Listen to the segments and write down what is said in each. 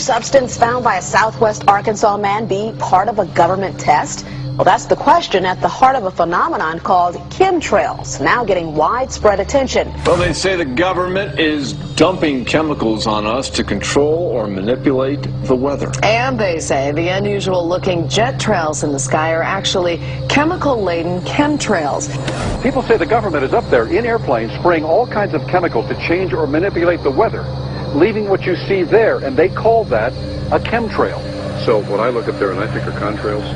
substance found by a southwest Arkansas man be part of a government test? Well, that's the question at the heart of a phenomenon called chemtrails, now getting widespread attention. Well, they say the government is dumping chemicals on us to control or manipulate the weather. And they say the unusual-looking jet trails in the sky are actually chemical-laden chemtrails. People say the government is up there in airplanes spraying all kinds of chemicals to change or manipulate the weather, leaving what you see there, and they call that a chemtrail. So what I look up there and I think are contrails,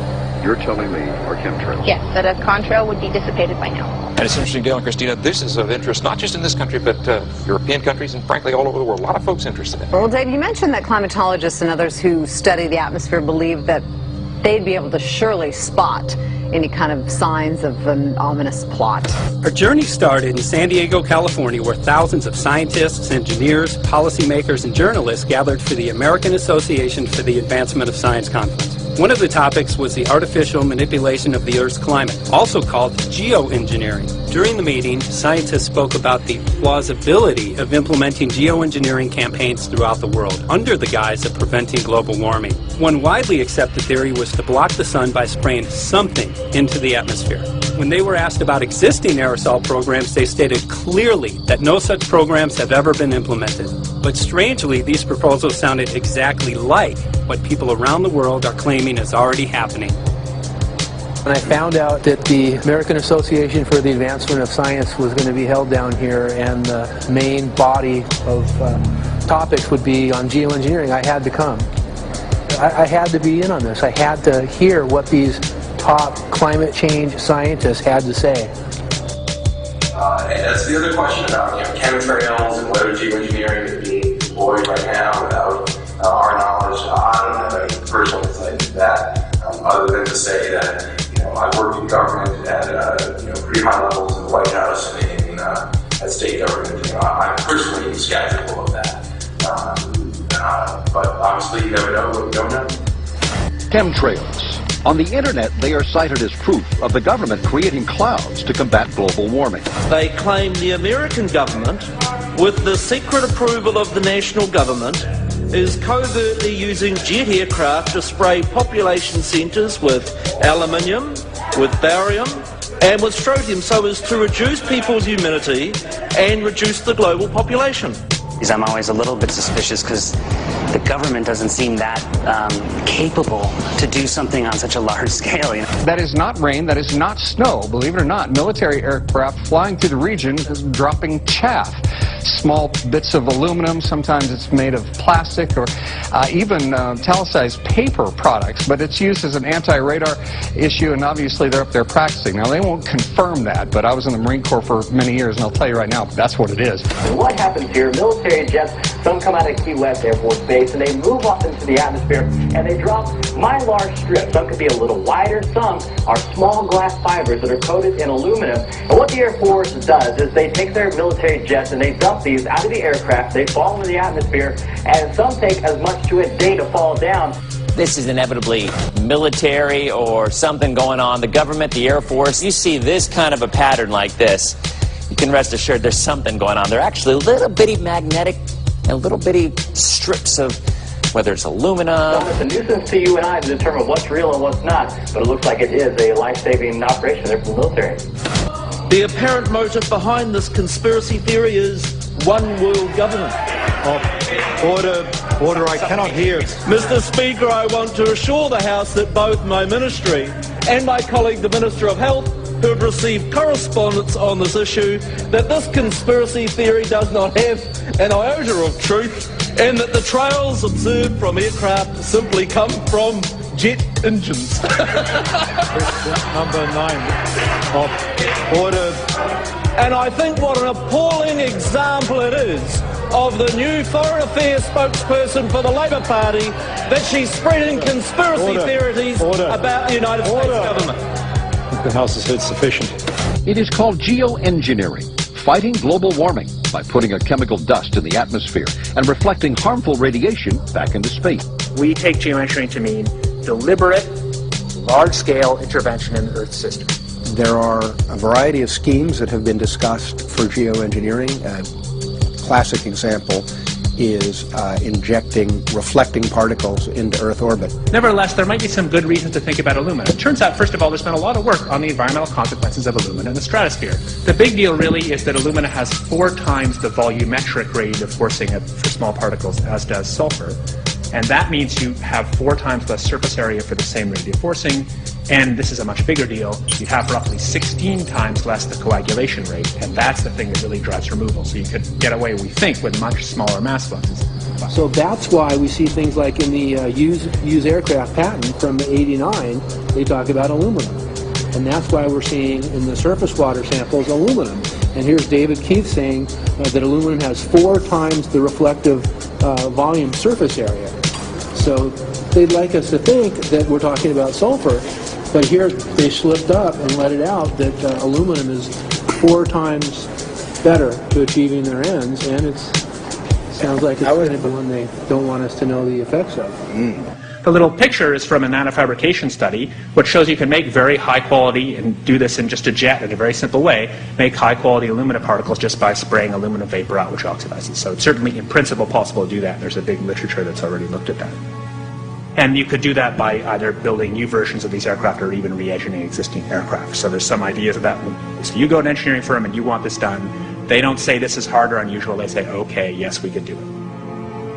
you're telling me are chemtrails? Yes, that a contrail would be dissipated by now. And it's interesting, Dale and Christina, this is of interest not just in this country, but European countries and frankly all over the world. A lot of folks interested in it. Well, Dave, you mentioned that climatologists and others who study the atmosphere believe that they'd be able to surely spot any kind of signs of an ominous plot. Our journey started in San Diego, California, where thousands of scientists, engineers, policymakers, and journalists gathered for the American Association for the Advancement of Science Conference. One of the topics was the artificial manipulation of the Earth's climate, also called geoengineering. During the meeting, scientists spoke about the plausibility of implementing geoengineering campaigns throughout the world under the guise of preventing global warming. One widely accepted theory was to block the sun by spraying something into the atmosphere. When they were asked about existing aerosol programs, they stated clearly that no such programs have ever been implemented. But strangely, these proposals sounded exactly like what people around the world are claiming is already happening. When I found out that the American Association for the Advancement of Science was going to be held down here and the main body of topics would be on geoengineering, I had to come. I had to be in on this. I had to hear what these top climate change scientists had to say. And that's the other question about chemtrails and whether geoengineering is being deployed right now without our knowledge. I don't have any personal insight into that, other than to say that I've worked in government at pretty high levels in the White House and in at state government. I'm personally skeptical of that, but obviously you never know what you don't know. Chemtrails. On the internet, they are cited as proof of the government creating clouds to combat global warming. They claim the American government, with the secret approval of the national government, is covertly using jet aircraft to spray population centres with aluminium, with barium, and with strontium so as to reduce people's immunity and reduce the global population. I'm always a little bit suspicious because the government doesn't seem that capable to do something on such a large scale. That is not rain, that is not snow. Believe it or not, military aircraft flying through the region is dropping chaff. Small bits of aluminum, sometimes it's made of plastic or even talicized paper products, but it's used as an anti-radar issue, and obviously they're up there practicing. Now, they won't confirm that, but I was in the Marine Corps for many years, and I'll tell you right now, that's what it is. And what happens here, military jets, some come out of Key West Air Force Base, and they move up into the atmosphere, and they drop mylar strips. Some could be a little wider, some are small glass fibers that are coated in aluminum. And what the Air Force does is they take their military jets and they dump these out of the aircraft, they fall into the atmosphere, and some take as much to a day to fall down. This is inevitably military or something going on. The government, the Air Force, you see this kind of a pattern like this, you can rest assured there's something going on. They're actually little bitty magnetic and little bitty strips of, whether it's aluminum. Well, it's a nuisance to you and I to determine what's real and what's not, but it looks like it is a life-saving operation there for the military. The apparent motive behind this conspiracy theory is one world government. Order, I cannot hear. Mr. Speaker, I want to assure the House that both my ministry and my colleague, the Minister of Health, who have received correspondence on this issue, that this conspiracy theory does not have an iota of truth, and that the trails observed from aircraft simply come from jet engines. Question number 9 of order. And I think what an appalling example it is of the new Foreign Affairs spokesperson for the Labour Party that she's spreading conspiracy theories about the United States government. I think the House has heard sufficient. It is called geoengineering, fighting global warming by putting a chemical dust in the atmosphere and reflecting harmful radiation back into space. We take geoengineering to mean deliberate, large-scale intervention in the Earth system. There are a variety of schemes that have been discussed for geoengineering. A classic example is injecting reflecting particles into Earth orbit. Nevertheless, there might be some good reasons to think about alumina. It turns out, first of all, there's been a lot of work on the environmental consequences of alumina in the stratosphere. The big deal really is that alumina has 4 times the volumetric rate of forcing for small particles as does sulfur. And that means you have 4 times less surface area for the same radiative forcing. And this is a much bigger deal. You have roughly 16 times less the coagulation rate. And that's the thing that really drives removal. So you could get away, we think, with much smaller mass fluxes. So that's why we see things like in the used aircraft patent from '89, they talk about aluminum. And that's why we're seeing in the surface water samples aluminum. And here's David Keith saying that aluminum has 4 times the reflective volume surface area. So they'd like us to think that we're talking about sulfur, but here they slipped up and let it out that aluminum is 4 times better to achieving their ends, and it sounds like it's kind of the one they don't want us to know the effects of. The little picture is from a nanofabrication study, which shows you can make very high quality, and do this in just a jet in a very simple way, make high quality alumina particles just by spraying aluminum vapor out, which oxidizes. So it's certainly in principle possible to do that. There's a big literature that's already looked at that. And you could do that by either building new versions of these aircraft or even re-engineering existing aircraft. So there's some ideas of that. So you go to an engineering firm and you want this done. They don't say this is hard or unusual. They say, okay, yes, we could do it.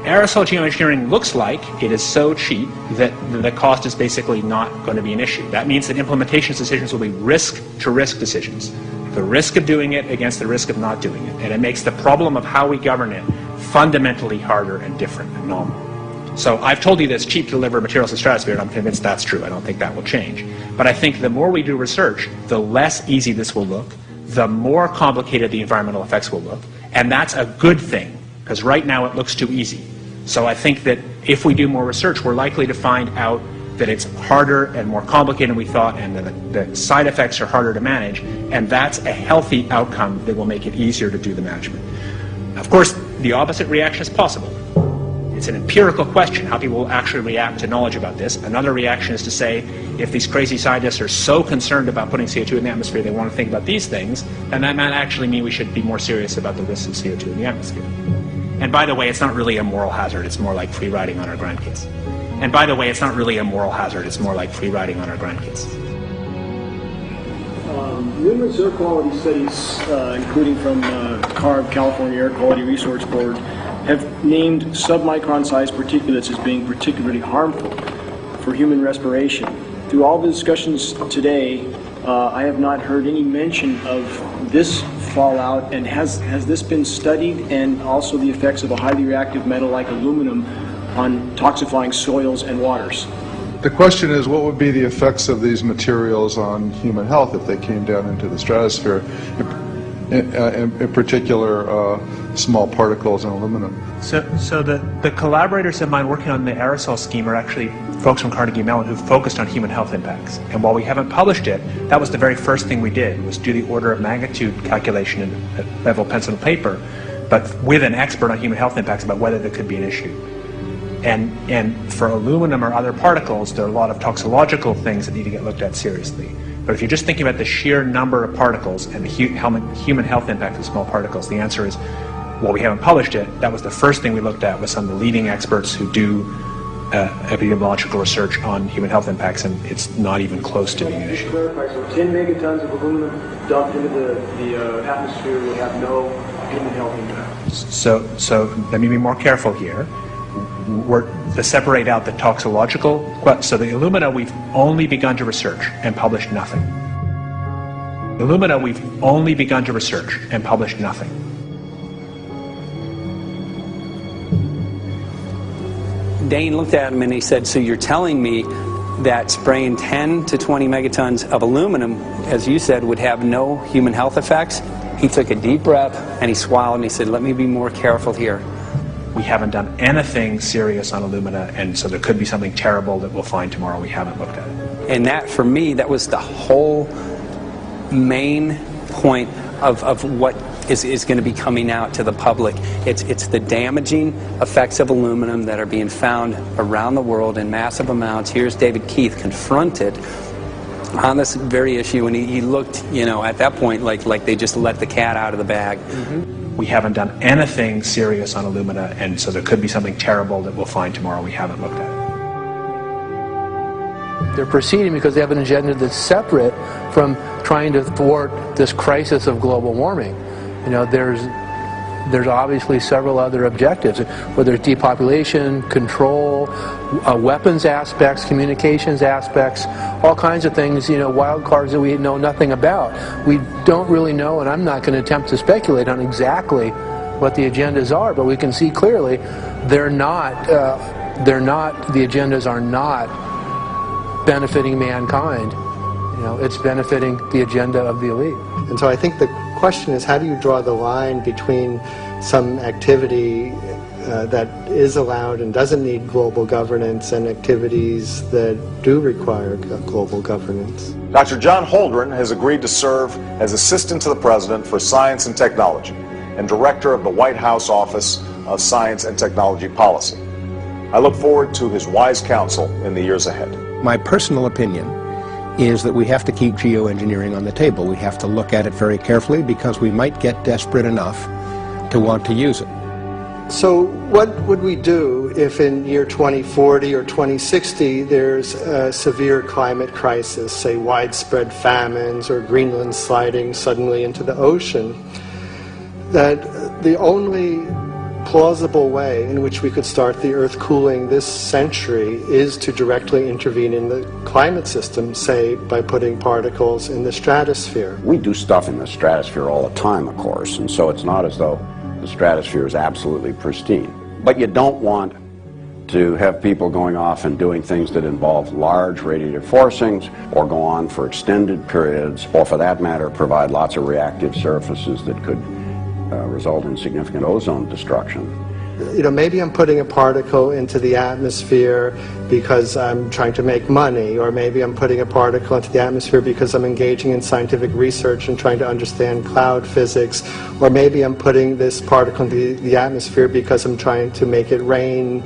Aerosol geoengineering looks like it is so cheap that the cost is basically not going to be an issue. That means that implementation decisions will be risk-to-risk decisions. The risk of doing it against the risk of not doing it. And it makes the problem of how we govern it fundamentally harder and different and novel. So I've told you that it's cheap to deliver materials to the stratosphere, and I'm convinced that's true. I don't think that will change. But I think the more we do research, the less easy this will look, the more complicated the environmental effects will look. And that's a good thing, because right now it looks too easy. So I think that if we do more research, we're likely to find out that it's harder and more complicated than we thought, and the side effects are harder to manage, and that's a healthy outcome that will make it easier to do the management. Of course, the opposite reaction is possible. It's an empirical question, how people will actually react to knowledge about this. Another reaction is to say, if these crazy scientists are so concerned about putting CO2 in the atmosphere, they want to think about these things, then that might actually mean we should be more serious about the risks of CO2 in the atmosphere. And by the way, it's not really a moral hazard, it's more like free riding on our grandkids. And by the way, it's not really a moral hazard, it's more like free riding on our grandkids. Numerous air quality studies, including from CARB, California Air Quality Resource Board, have named submicron-sized particulates as being particularly harmful for human respiration. Through all the discussions today, I have not heard any mention of this fallout, and has this been studied, and also the effects of a highly reactive metal like aluminum on toxifying soils and waters? The question is, what would be the effects of these materials on human health if they came down into the stratosphere, in particular small particles and aluminum? So the collaborators of mine working on the aerosol scheme are actually folks from Carnegie Mellon who focused on human health impacts. And while we haven't published it, that was the very first thing we did, was do the order of magnitude calculation in level pencil and paper, but with an expert on human health impacts about whether there could be an issue. And for aluminum or other particles, there are a lot of toxicological things that need to get looked at seriously. But if you're just thinking about the sheer number of particles and the human health impact of small particles, the answer is, well, we haven't published it. That was the first thing we looked at with some of the leading experts who do epidemiological research on human health impacts, and it's not even close to being an issue. To clarify, so 10 megatons of aluminum dumped into the atmosphere would have no human health impact. So let me be more careful here. We're to separate out the toxicological. So the alumina, we've only begun to research and published nothing. Alumina, we've only begun to research and published nothing. Dane looked at him and he said, so you're telling me that spraying 10 to 20 megatons of aluminum, as you said, would have no human health effects? He took a deep breath and he swallowed and he said, let me be more careful here. We haven't done anything serious on alumina, and so there could be something terrible that we'll find tomorrow we haven't looked at it. And that, for me, that was the whole main point of what is going to be coming out to the public. It's the damaging effects of aluminum that are being found around the world in massive amounts. Here's David Keith confronted on this very issue, and he looked, you know, at that point like they just let the cat out of the bag. Mm-hmm. We haven't done anything serious on Illumina, and so there could be something terrible that we'll find tomorrow we haven't looked at. They're proceeding because they have an agenda that's separate from trying to thwart this crisis of global warming. You know, there's obviously several other objectives, whether it's depopulation, control, weapons aspects, communications aspects, all kinds of things, you know, wild cards that we know nothing about. We don't really know, and I'm not going to attempt to speculate on exactly what the agendas are, but we can see clearly the agendas are not benefiting mankind. You know, it's benefiting the agenda of the elite. And so I think the question is, how do you draw the line between some activity that is allowed and doesn't need global governance and activities that do require global governance? Dr. John Holdren has agreed to serve as Assistant to the President for Science and Technology and Director of the White House Office of Science and Technology Policy. I look forward to his wise counsel in the years ahead. My personal opinion is that we have to keep geoengineering on the table. We have to look at it very carefully because we might get desperate enough to want to use it. So what would we do if in year 2040 or 2060 there's a severe climate crisis, say widespread famines or Greenland sliding suddenly into the ocean? That the only plausible way in which we could start the Earth cooling this century is to directly intervene in the climate system, say by putting particles in the stratosphere. We do stuff in the stratosphere all the time, of course, and so it's not as though the stratosphere is absolutely pristine. But you don't want to have people going off and doing things that involve large radiative forcings or go on for extended periods, or for that matter provide lots of reactive surfaces that could result in significant ozone destruction. You know, maybe I'm putting a particle into the atmosphere because I'm trying to make money, or maybe I'm putting a particle into the atmosphere because I'm engaging in scientific research and trying to understand cloud physics, or maybe I'm putting this particle into the atmosphere because I'm trying to make it rain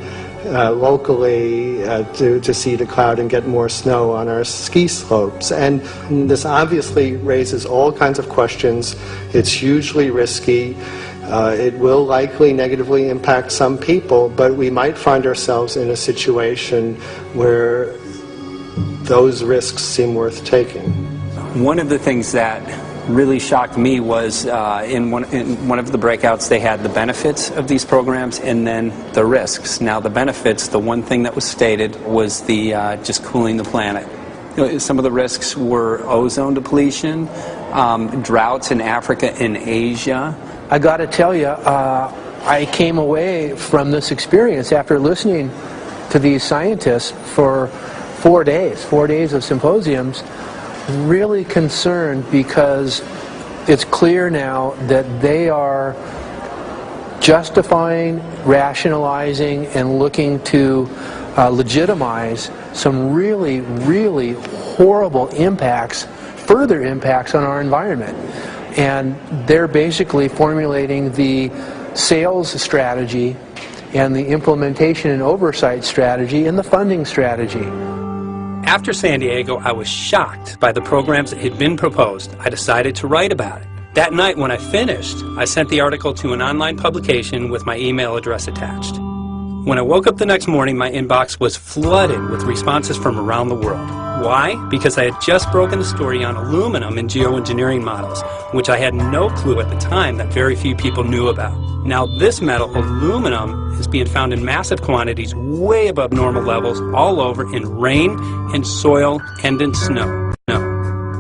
locally to seed a cloud and get more snow on our ski slopes. And this obviously raises all kinds of questions. It's hugely risky. It will likely negatively impact some people, but we might find ourselves in a situation where those risks seem worth taking. One of the things that really shocked me was in one of the breakouts they had the benefits of these programs and then the risks. Now the benefits, the one thing that was stated was the just cooling the planet. You know, some of the risks were ozone depletion, droughts in Africa and Asia. I got to tell you, I came away from this experience after listening to these scientists for 4 days of symposiums, really concerned, because it's clear now that they are justifying, rationalizing, and looking to legitimize some really, really horrible impacts, further impacts on our environment. And they're basically formulating the sales strategy and the implementation and oversight strategy and the funding strategy. After San Diego, I was shocked by the programs that had been proposed. I decided to write about it. That night when I finished, I sent the article to an online publication with my email address attached. When I woke up the next morning, my inbox was flooded with responses from around the world. Why? Because I had just broken the story on aluminum in geoengineering models, which I had no clue at the time that very few people knew about. Now this metal, aluminum, is being found in massive quantities way above normal levels all over in rain, in soil, and in snow.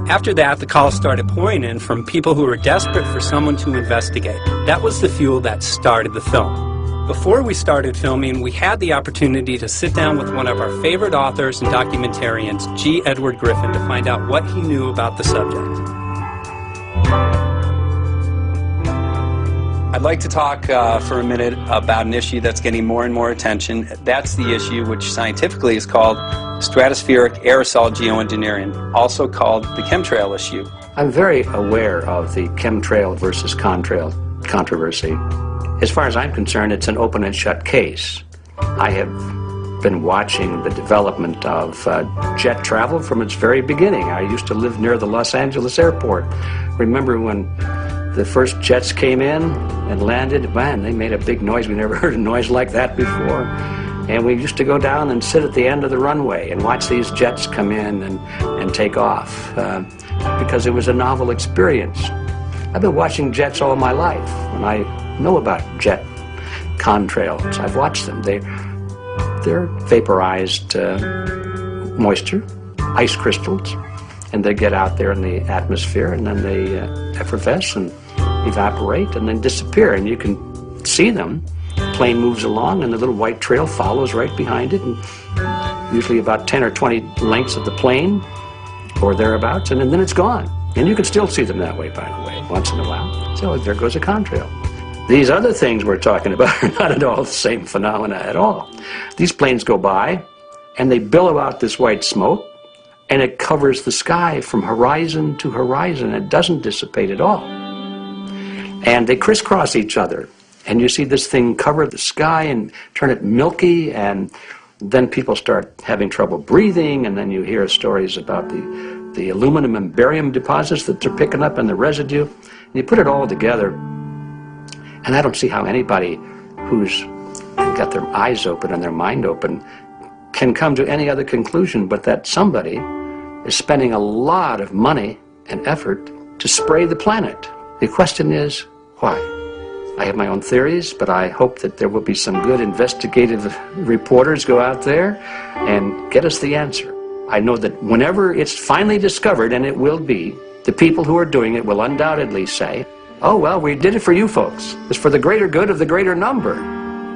After that, the calls started pouring in from people who were desperate for someone to investigate. That was the fuel that started the film. Before we started filming, we had the opportunity to sit down with one of our favorite authors and documentarians, G. Edward Griffin, to find out what he knew about the subject. I'd like to talk for a minute about an issue that's getting more and more attention. That's the issue which scientifically is called stratospheric aerosol geoengineering, also called the chemtrail issue. I'm very aware of the chemtrail versus contrail controversy. As far as I'm concerned, it's an open and shut case. I have been watching the development of jet travel from its very beginning. I used to live near the Los Angeles airport. Remember when the first jets came in and landed, man, they made a big noise. We never heard a noise like that before. And we used to go down and sit at the end of the runway and watch these jets come in and take off because it was a novel experience. I've been watching jets all my life, and I know about jet contrails. I've watched them. They're vaporized moisture, ice crystals, and they get out there in the atmosphere, and then they effervesce and evaporate and then disappear, and you can see them. The plane moves along, and the little white trail follows right behind it, and usually about 10 or 20 lengths of the plane or thereabouts, and then it's gone. And you can still see them that way, by the way, once in a while. So there goes a contrail. These other things we're talking about are not at all the same phenomena at all. These planes go by, and they billow out this white smoke, and it covers the sky from horizon to horizon. It doesn't dissipate at all. And they crisscross each other. And you see this thing cover the sky and turn it milky, and then people start having trouble breathing, and then you hear stories about the aluminum and barium deposits that they're picking up and the residue. And you put it all together, and I don't see how anybody who's got their eyes open and their mind open can come to any other conclusion but that somebody is spending a lot of money and effort to spray the planet. The question is, why? I have my own theories, but I hope that there will be some good investigative reporters go out there and get us the answer. I know that whenever it's finally discovered, and it will be, the people who are doing it will undoubtedly say, oh, well, we did it for you folks. It's for the greater good of the greater number.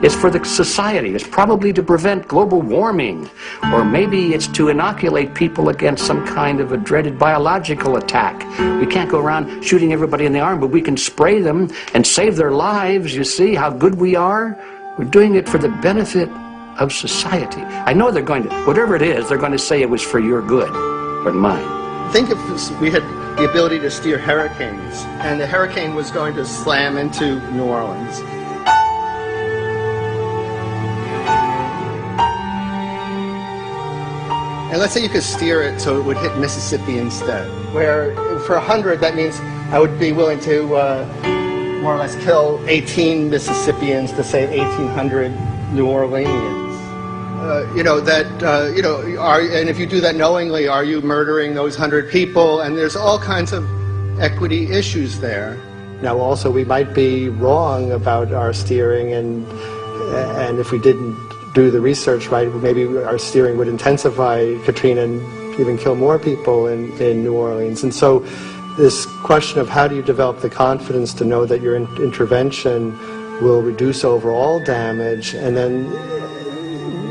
It's for the society. It's probably to prevent global warming. Or maybe it's to inoculate people against some kind of a dreaded biological attack. We can't go around shooting everybody in the arm, but we can spray them and save their lives. You see how good we are? We're doing it for the benefit of society. I know they're going to, whatever it is, they're going to say it was for your good or mine. Think if we had the ability to steer hurricanes, and the hurricane was going to slam into New Orleans. And let's say you could steer it so it would hit Mississippi instead, where for 100, that means I would be willing to more or less kill 18 Mississippians to save 1,800 New Orleanians. And if you do that knowingly, are you murdering those 100 people? And there's all kinds of equity issues there. Now, also, we might be wrong about our steering, and if we didn't do the research right, maybe our steering would intensify Katrina and even kill more people in New Orleans. And so this question of how do you develop the confidence to know that your intervention will reduce overall damage, and then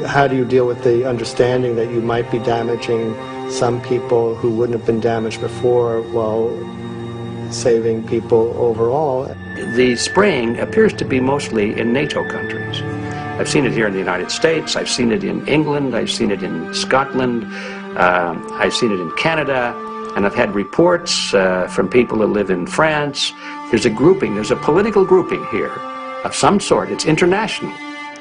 how do you deal with the understanding that you might be damaging some people who wouldn't have been damaged before while saving people overall? The spraying appears to be mostly in NATO countries. I've seen it here in the United States, I've seen it in England, I've seen it in Scotland, I've seen it in Canada, and I've had reports from people who live in France. There's a grouping, there's a political grouping here of some sort. It's international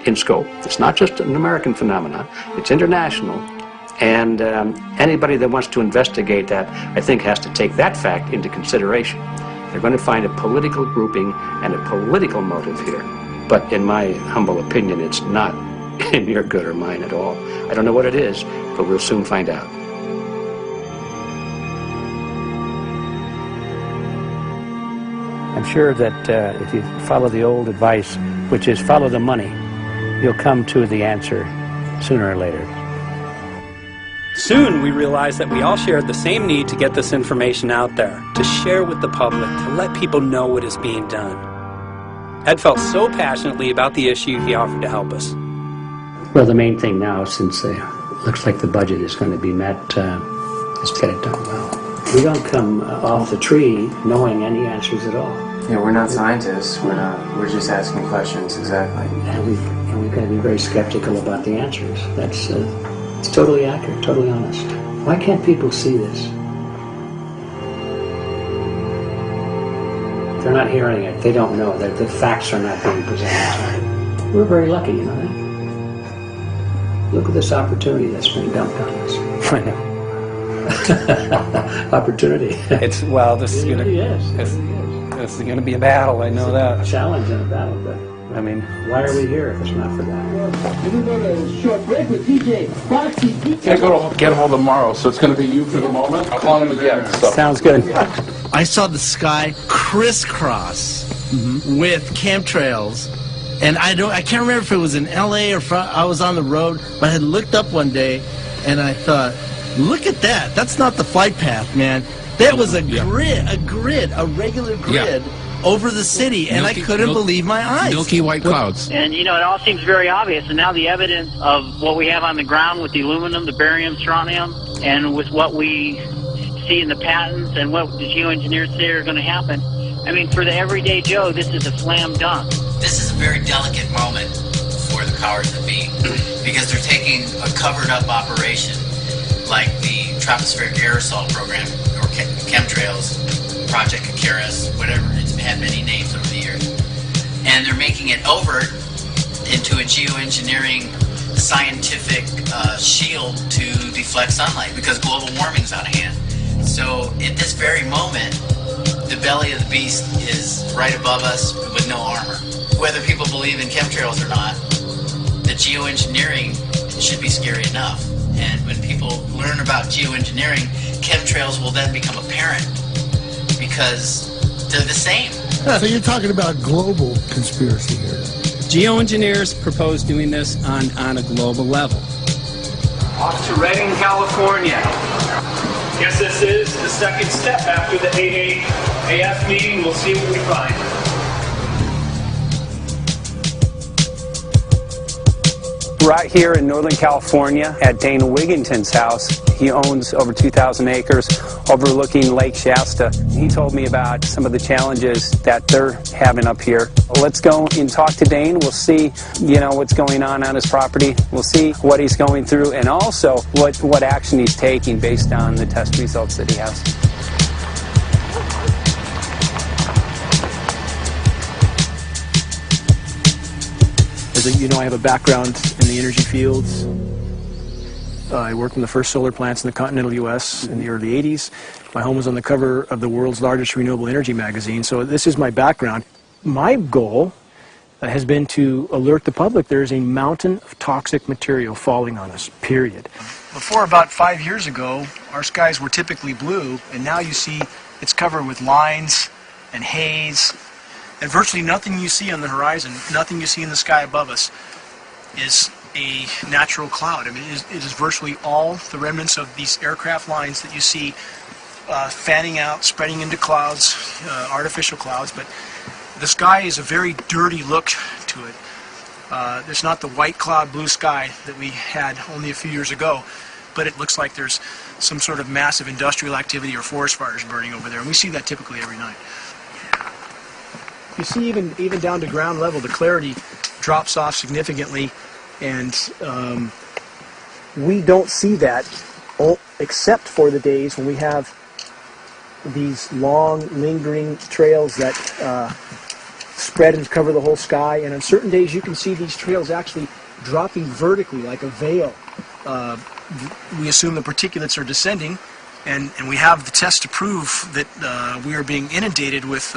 in scope. It's not just an American phenomenon, it's international. And anybody that wants to investigate that, I think, has to take that fact into consideration. They're going to find a political grouping and a political motive here. But in my humble opinion, it's not in your good or mine at all. I don't know what it is, but we'll soon find out. I'm sure that if you follow the old advice, which is follow the money, you'll come to the answer sooner or later. Soon we realized that we all shared the same need to get this information out there, to share with the public, to let people know what is being done. Ed felt so passionately about the issue, he offered to help us. Well, the main thing now, since it looks like the budget is going to be met, is to get it done well. We don't come off the tree knowing any answers at all. Yeah, we're not scientists. We're just asking questions, exactly. And we've got to be very skeptical about the answers. That's it's totally accurate, totally honest. Why can't people see this? They're not hearing it. They don't know that the facts are not being presented. We're very lucky, you know that? Look at this opportunity that's been dumped on us. I know. Opportunity. It's, well, this is going to... Yes. This is going to be a battle, I know that. A challenge and a battle, but I mean, why are we here if it's not for that? We're going to short break with DJ Foxy. Can't go to get hold tomorrow, so it's going to be you for the moment. I'll call him again. So. Sounds good. I saw the sky crisscross with chemtrails, and I can't remember if it was in LA or I was on the road, but I had looked up one day, and I thought, look at that. That's not the flight path, man. That was a grid, a regular grid. Over the city, and I couldn't believe my eyes. Milky white clouds. And, you know, it all seems very obvious, and now the evidence of what we have on the ground with the aluminum, the barium, strontium, and with what we see in the patents and what the geoengineers say are going to happen, I mean, for the everyday Joe, this is a slam dunk. This is a very delicate moment for the powers that be, because they're taking a covered-up operation like the tropospheric aerosol program, or chemtrails, Project Icarus, whatever, it's had many names over the years. And they're making it overt into a geoengineering scientific shield to deflect sunlight because global warming's out of hand. So at this very moment, the belly of the beast is right above us with no armor. Whether people believe in chemtrails or not, the geoengineering should be scary enough. And when people learn about geoengineering, chemtrails will then become apparent, because they're the same. So you're talking about global conspiracy here. Geoengineers propose doing this on a global level. Off to Redding, California. Guess this is the second step after the AAAF meeting. We'll see what we find. Right here in Northern California at Dana Wigington's house. He owns over 2,000 acres overlooking Lake Shasta. He told me about some of the challenges that they're having up here. Let's go and talk to Dane. We'll see, what's going on his property. We'll see what he's going through, and also what action he's taking based on the test results that he has. As I have a background in the energy fields. I worked in the first solar plants in the continental U.S. in the early 80s. My home was on the cover of the world's largest renewable energy magazine, so this is my background. My goal has been to alert the public there is a mountain of toxic material falling on us, period. Before about 5 years ago, our skies were typically blue, and now you see it's covered with lines and haze, and virtually nothing you see on the horizon, nothing you see in the sky above us is a natural cloud. I mean, it is virtually all the remnants of these aircraft lines that you see fanning out, spreading into clouds, artificial clouds, but the sky is a very dirty look to it. There's not the white cloud blue sky that we had only a few years ago, but it looks like there's some sort of massive industrial activity or forest fires burning over there, and we see that typically every night. You see even down to ground level, the clarity drops off significantly, and we don't see that except for the days when we have these long, lingering trails that spread and cover the whole sky, and on certain days you can see these trails actually dropping vertically like a veil. We assume the particulates are descending, and we have the test to prove that we are being inundated with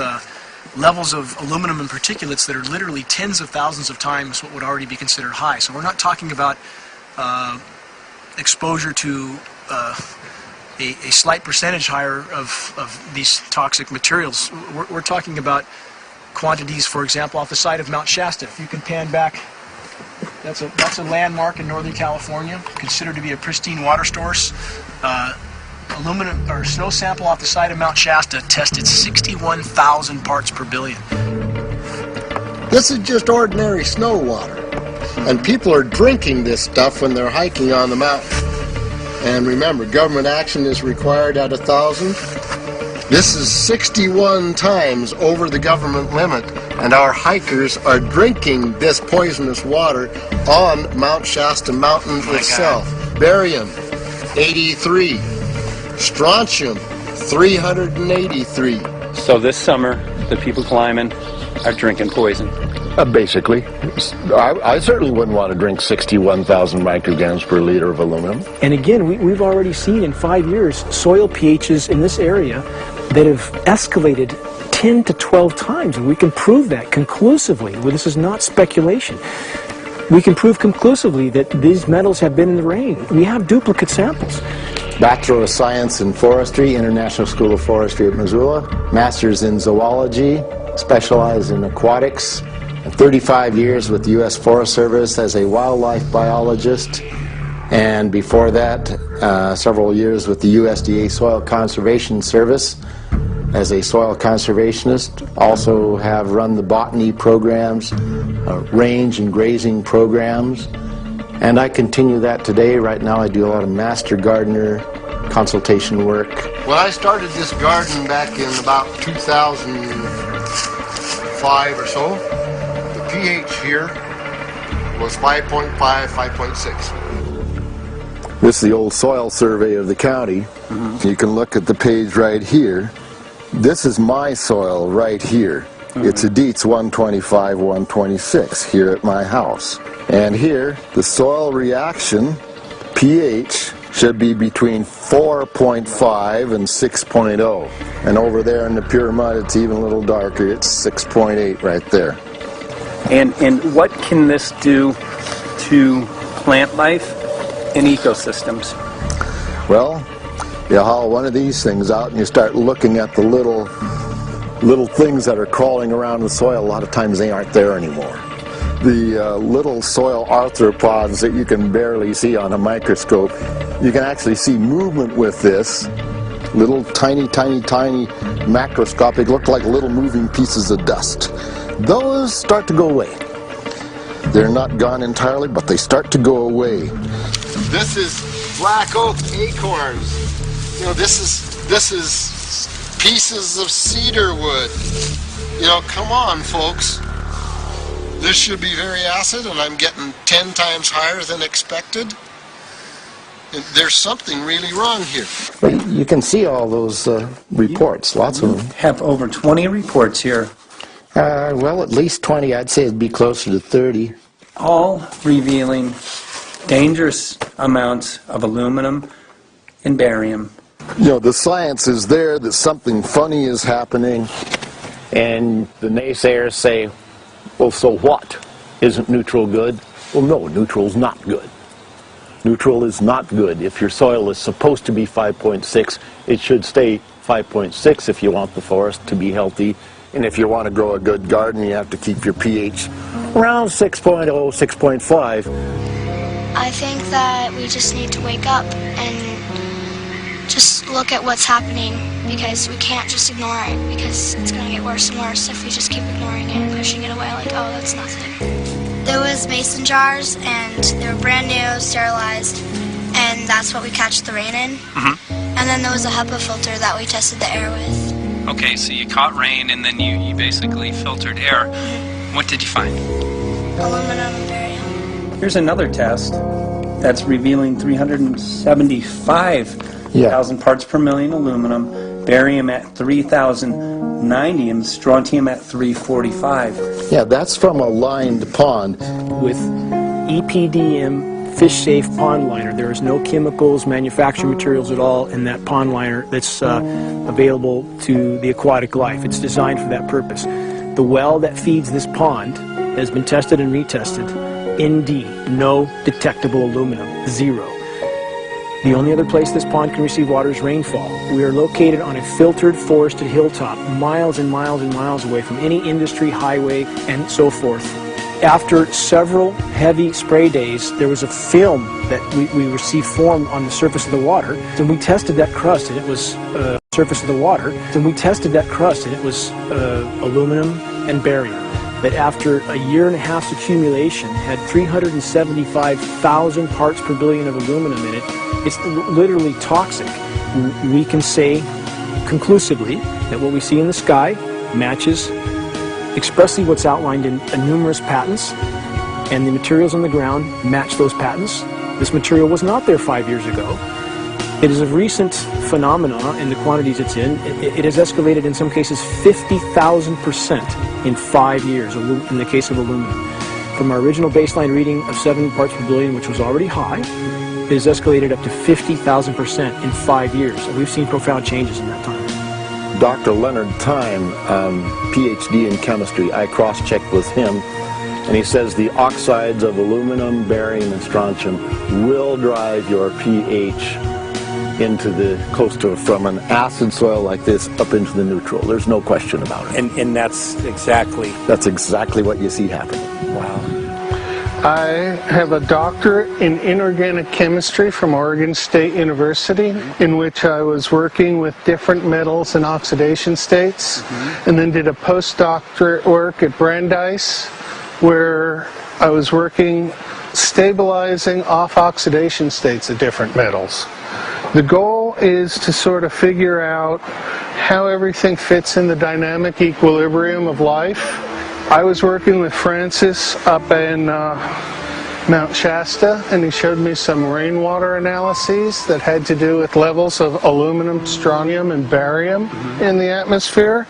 levels of aluminum and particulates that are literally tens of thousands of times what would already be considered high. So we're not talking about exposure to a slight percentage higher of these toxic materials. We're talking about quantities, for example, off the side of Mount Shasta. If you can pan back, that's a landmark in Northern California, considered to be a pristine water source. Aluminum or snow sample off the side of Mount Shasta tested 61,000 parts per billion. This is just ordinary snow water, and people are drinking this stuff when they're hiking on the mountain. And remember, government action is required at 1,000. This is 61 times over the government limit, and our hikers are drinking this poisonous water on Mount Shasta Mountain itself. Barium, 83. Strontium, 383. So this summer, the people climbing are drinking poison. Basically. I certainly wouldn't want to drink 61,000 micrograms per liter of aluminum. And again, we've already seen in 5 years soil pHs in this area that have escalated 10 to 12 times, and we can prove that conclusively. Well, this is not speculation. We can prove conclusively that these metals have been in the rain. We have duplicate samples. Bachelor of Science in Forestry, International School of Forestry at Missoula. Master's in Zoology, specialized in aquatics. 35 years with the U.S. Forest Service as a wildlife biologist. And before that, several years with the USDA Soil Conservation Service as a soil conservationist. Also have run the botany programs, range and grazing programs. And I continue that today. Right now I do a lot of master gardener consultation work. When I started this garden back in about 2005 or so, the pH here was 5.5, 5.6. This is the old soil survey of the county. You can look at the page right here. This is my soil right here. It's a Dietz 125, 126 here at my house. And here, the soil reaction pH should be between 4.5 and 6.0. And over there in the pure mud, it's even a little darker. It's 6.8 right there. And what can this do to plant life and ecosystems? Well, you haul one of these things out and you start looking at the little things that are crawling around the soil. A lot of times they aren't there anymore. The little soil arthropods that you can barely see on a microscope, you can actually see movement with this. Little tiny macroscopic, look like little moving pieces of dust. Those start to go away. They're not gone entirely, but they start to go away. This is black oak acorns. You know, this is pieces of cedar wood. You know, come on, folks. This should be very acid, and I'm getting 10 times higher than expected. And there's something really wrong here. Well, you can see all those reports, lots of them. Have over 20 reports here. Well, at least 20. I'd say it'd be closer to 30. All revealing dangerous amounts of aluminum and barium. You know, the science is there that something funny is happening, and the naysayers say, well, so what? Isn't neutral good? Well, no, neutral's not good. Neutral is not good. If your soil is supposed to be 5.6, it should stay 5.6 if you want the forest to be healthy. And if you want to grow a good garden, you have to keep your pH around 6.0, 6.5. I think that we just need to wake up and just look at what's happening, because we can't just ignore it, because it's going to get worse and worse if we just keep ignoring it and pushing it away like, oh, that's nothing. There was mason jars, and they were brand new, sterilized, and that's what we catch the rain in. And then there was a HEPA filter that we tested the air with. Okay, so you caught rain and then you basically filtered air. What did you find? Aluminum and barium. Here's another test that's revealing 375,000 parts per million aluminum, barium at 3,090, and strontium at 345. Yeah, that's from a lined pond. With EPDM fish-safe pond liner. There is no chemicals, manufactured materials at all in that pond liner that's available to the aquatic life. It's designed for that purpose. The well that feeds this pond has been tested and retested. Indeed, no detectable aluminum, zero. The only other place this pond can receive water is rainfall. We are located on a filtered, forested hilltop, miles and miles and miles away from any industry, highway, and so forth. After several heavy spray days, there was a film that we received formed on the surface of the water, and we tested that crust, and it was aluminum and barium. That after a year and a half's accumulation had 375,000 parts per billion of aluminum in it. It's literally toxic. We can say conclusively that what we see in the sky matches expressly what's outlined in numerous patents, and the materials on the ground match those patents. This material was not there 5 years ago. It is a recent phenomenon in the quantities it's in. It has escalated in some cases 50,000% in 5 years in the case of aluminum. From our original baseline reading of 7 parts per billion, which was already high, it has escalated up to 50,000% in 5 years. And we've seen profound changes in that time. Dr. Leonard Time, PhD in chemistry. I cross-checked with him, and he says the oxides of aluminum, barium, and strontium will drive your pH into the close to, from an acid soil like this up into the neutral. There's no question about it. And that's exactly what you see happening. Wow. I have a doctorate in inorganic chemistry from Oregon State University, in which I was working with different metals and oxidation states, and then did a postdoctorate work at Brandeis, where I was working stabilizing off oxidation states of different metals. The goal is to sort of figure out how everything fits in the dynamic equilibrium of life. I was working with Francis up in Mount Shasta, and he showed me some rainwater analyses that had to do with levels of aluminum, strontium, and barium in the atmosphere.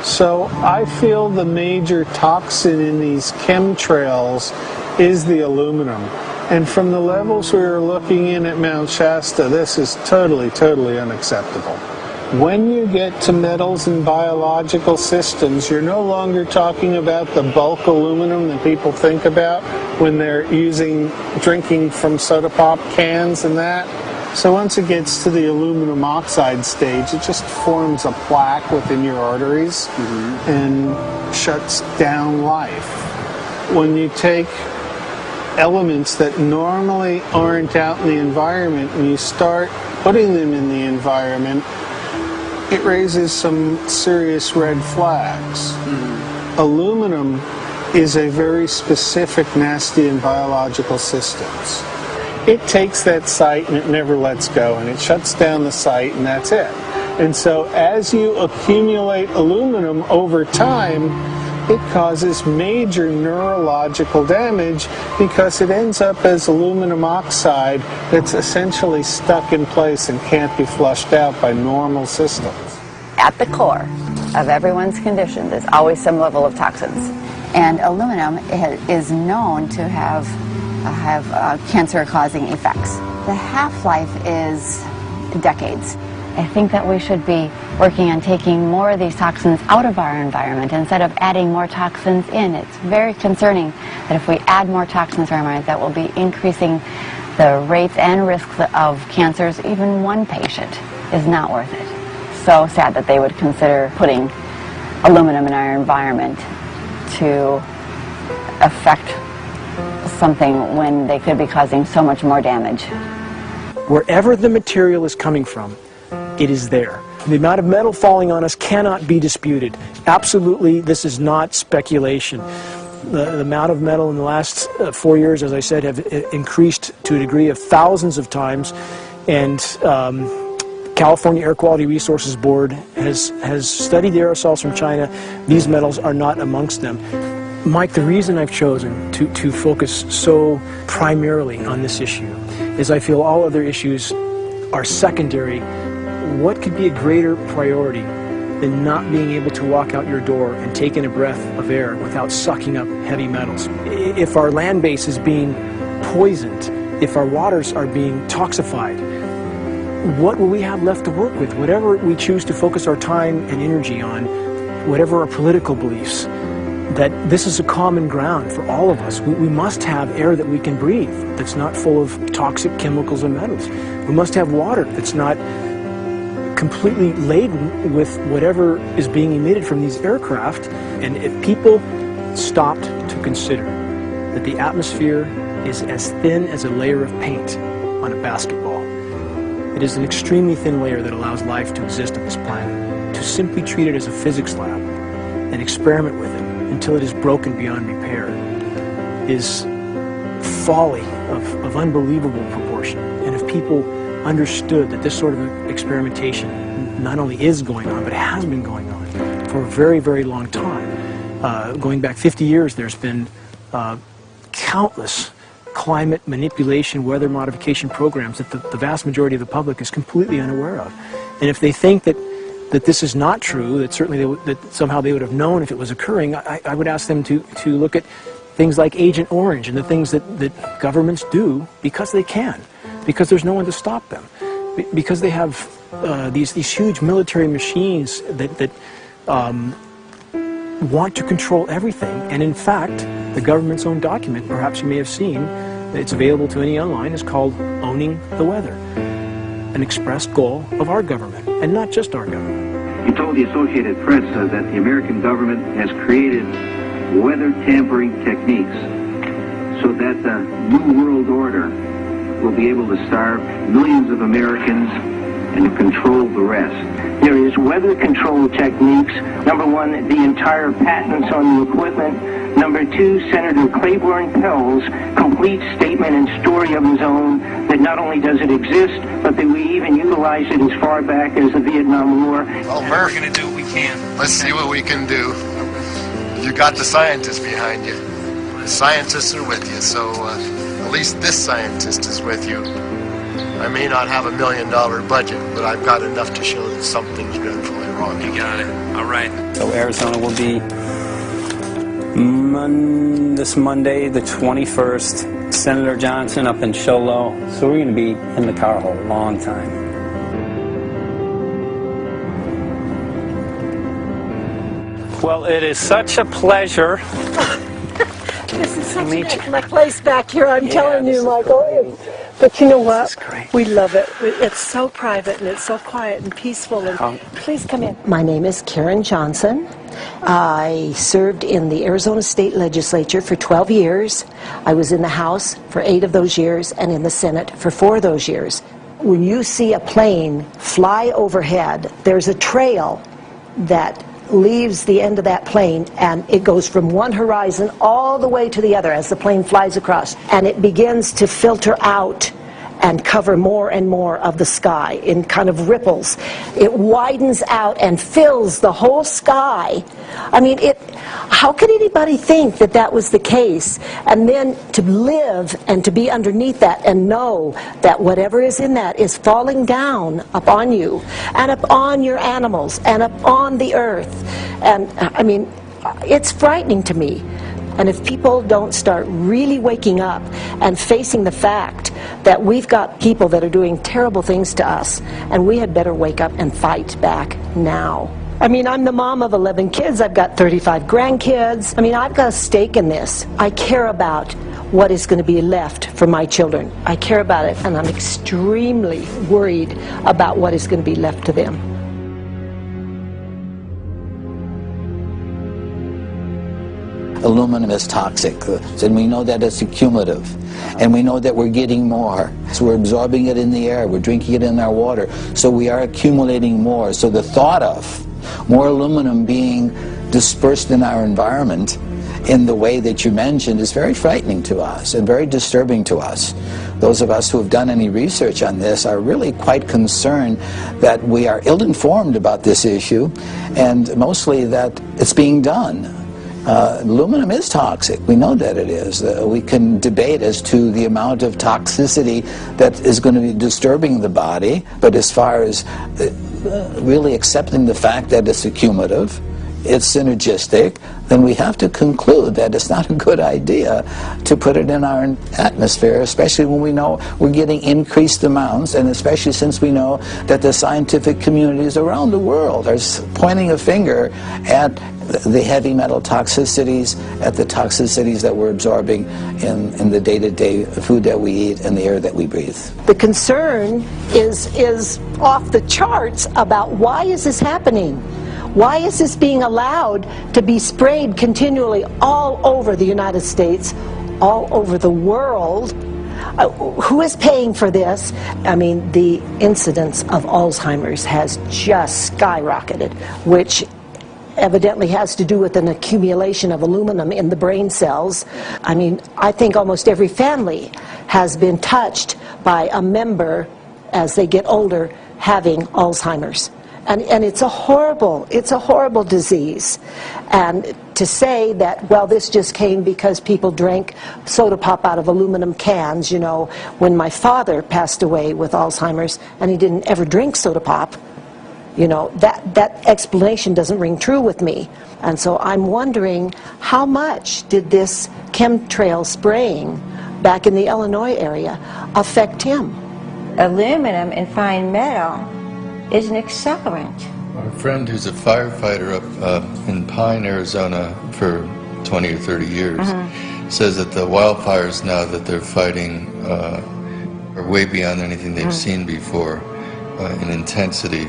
So I feel the major toxin in these chemtrails is the aluminum. And from the levels we were looking in at Mount Shasta, this is totally, totally unacceptable. When you get to metals and biological systems, you're no longer talking about the bulk aluminum that people think about when they're drinking from soda pop cans and that. So once it gets to the aluminum oxide stage, it just forms a plaque within your arteries and shuts down life. When you take elements that normally aren't out in the environment and you start putting them in the environment, it raises some serious red flags. Aluminum is a very specific, nasty and biological systems. It takes that site and it never lets go, and it shuts down the site, and that's it. And so as you accumulate aluminum over time, it causes major neurological damage because it ends up as aluminum oxide that's essentially stuck in place and can't be flushed out by normal systems. At the core of everyone's condition, there's always some level of toxins. And aluminum is known to have cancer-causing effects. The half-life is decades. I think that we should be working on taking more of these toxins out of our environment instead of adding more toxins in. It's very concerning that if we add more toxins to our environment, that will be increasing the rates and risks of cancers. Even one patient is not worth it. So sad that they would consider putting aluminum in our environment to affect something when they could be causing so much more damage. Wherever the material is coming from, it is there. The amount of metal falling on us cannot be disputed. Absolutely, this is not speculation. The amount of metal in the last 4 years, as I said, have increased to a degree of thousands of times, and California Air Quality Resources Board has studied the aerosols from China. These metals are not amongst them. Mike, the reason I've chosen to focus so primarily on this issue is I feel all other issues are secondary. What could be a greater priority than not being able to walk out your door and take in a breath of air without sucking up heavy metals? If our land base is being poisoned, if our waters are being toxified, what will we have left to work with? Whatever we choose to focus our time and energy on, whatever our political beliefs, that this is a common ground for all of us. We must have air that we can breathe that's not full of toxic chemicals and metals. We must have water that's not completely laden with whatever is being emitted from these aircraft. And if people stopped to consider that the atmosphere is as thin as a layer of paint on a basketball, it is an extremely thin layer that allows life to exist on this planet. To simply treat it as a physics lab and experiment with it until it is broken beyond repair is folly of unbelievable proportion. And if people understood that this sort of experimentation not only is going on, but has been going on for a very, very long time. Going back 50 years, there's been countless climate manipulation, weather modification programs that the vast majority of the public is completely unaware of. And if they think that this is not true, that certainly that somehow they would have known if it was occurring, I would ask them to look at things like Agent Orange and the things that governments do because they can, because there's no one to stop them. because they have these huge military machines that want to control everything. And in fact, the government's own document, perhaps you may have seen, it's available to any online, is called Owning the Weather, an express goal of our government, and not just our government. He told the Associated Press that the American government has created weather tampering techniques so that the New World Order will be able to starve millions of Americans and to control the rest. There is weather control techniques. Number one, the entire patents on the equipment. Number two, Senator Claiborne Pell's complete statement and story of his own that not only does it exist, but that we even utilize it as far back as the Vietnam War. Well, Murph, we're going to do what we can. Let's see what we can do. You got the scientists behind you. The scientists are with you, so at least this scientist is with you. I may not have $1 million budget, but I've got enough to show that something's dreadfully wrong. You got it. All right. So Arizona will be this Monday, the 21st. Senator Johnson up in Show Low. So we're going to be in the car a long time. Well, it is such a pleasure. This is such my place back here, I'm telling you, Michael. But you know what? We love it. It's so private and it's so quiet and peaceful. And please come in. My name is Karen Johnson. I served in the Arizona State Legislature for 12 years. I was in the House for 8 of those years and in the Senate for 4 of those years. When you see a plane fly overhead, there's a trail that leaves the end of that plane, and it goes from one horizon all the way to the other as the plane flies across, and it begins to filter out and cover more and more of the sky in kind of ripples. It widens out and fills the whole sky. I mean, how could anybody think that that was the case? And then to live and to be underneath that and know that whatever is in that is falling down upon you and upon your animals and upon the earth. And I mean, it's frightening to me. And if people don't start really waking up and facing the fact that we've got people that are doing terrible things to us, and we had better wake up and fight back now. I mean, I'm the mom of 11 kids. I've got 35 grandkids. I mean, I've got a stake in this. I care about what is going to be left for my children. I care about it, and I'm extremely worried about what is going to be left to them. Aluminum is toxic, and we know that it's accumulative, and we know that we're getting more. So we're absorbing it in the air, we're drinking it in our water, so we are accumulating more. So the thought of more aluminum being dispersed in our environment in the way that you mentioned is very frightening to us and very disturbing to us. Those of us who have done any research on this are really quite concerned that we are ill-informed about this issue, and mostly that it's being done. Aluminum is toxic. We know that it is. We can debate as to the amount of toxicity that is going to be disturbing the body, but as far as really accepting the fact that it's accumulative, it's synergistic, then we have to conclude that it's not a good idea to put it in our atmosphere, especially when we know we're getting increased amounts, and especially since we know that the scientific communities around the world are pointing a finger at the heavy metal toxicities, at the toxicities that we're absorbing in the day-to-day food that we eat and the air that we breathe. The concern is off the charts about why is this happening? Why is this being allowed to be sprayed continually all over the United States, all over the world? Who is paying for this? I mean, the incidence of Alzheimer's has just skyrocketed, which evidently has to do with an accumulation of aluminum in the brain cells. I mean, I think almost every family has been touched by a member as they get older having Alzheimer's. And it's a horrible disease. And to say that, well, this just came because people drank soda pop out of aluminum cans, you know, when my father passed away with Alzheimer's and he didn't ever drink soda pop, you know, that explanation doesn't ring true with me. And so I'm wondering, how much did this chemtrail spraying back in the Illinois area affect him? aluminum and fine metal is an accelerant. Our friend who's a firefighter up in Pine, Arizona for 20 or 30 years says that the wildfires now that they're fighting are way beyond anything they've seen before in intensity.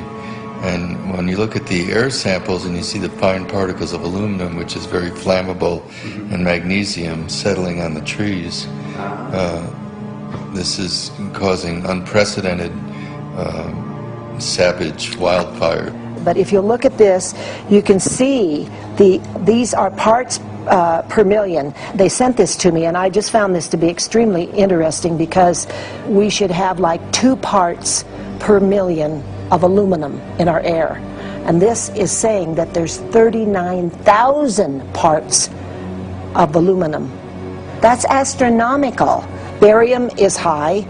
And when you look at the air samples and you see the fine particles of aluminum, which is very flammable, and magnesium settling on the trees, this is causing unprecedented savage wildfire. But if you look at this, you can see these are parts per million. They sent this to me, and I just found this to be extremely interesting because we should have like 2 parts per million of aluminum in our air. And this is saying that there's 39,000 parts of aluminum. That's astronomical. Barium is high.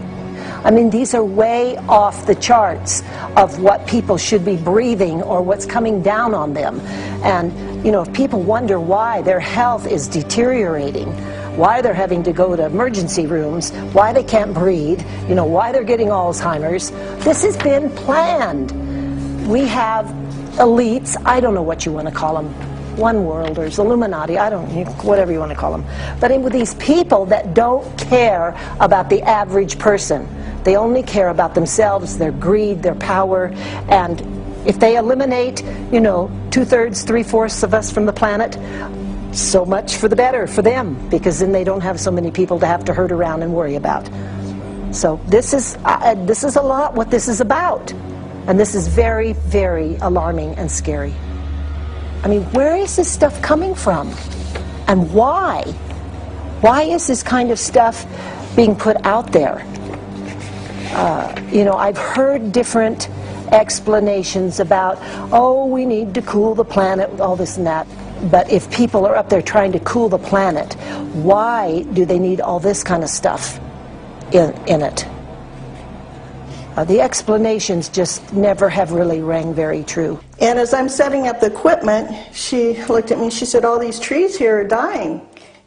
I mean, these are way off the charts of what people should be breathing or what's coming down on them. And, you know, if people wonder why their health is deteriorating, why they're having to go to emergency rooms, why they can't breathe, you know, why they're getting Alzheimer's, this has been planned. We have elites, I don't know what you want to call them, one worlders, Illuminati, I don't know, whatever you want to call them. But with these people that don't care about the average person. They only care about themselves, their greed, their power, and if they eliminate, you know, 2/3, 3/4 of us from the planet, so much for the better for them, because then they don't have so many people to have to herd around and worry about. So this is a lot what this is about, and this is very, very alarming and scary. I mean, where is this stuff coming from? And why? Why is this kind of stuff being put out there? You know, I've heard different explanations about, oh, we need to cool the planet, all this and that. But if people are up there trying to cool the planet, why do they need all this kind of stuff in it? The explanations just never have really rang very true. And as I'm setting up the equipment, she looked at me, she said, all these trees here are dying.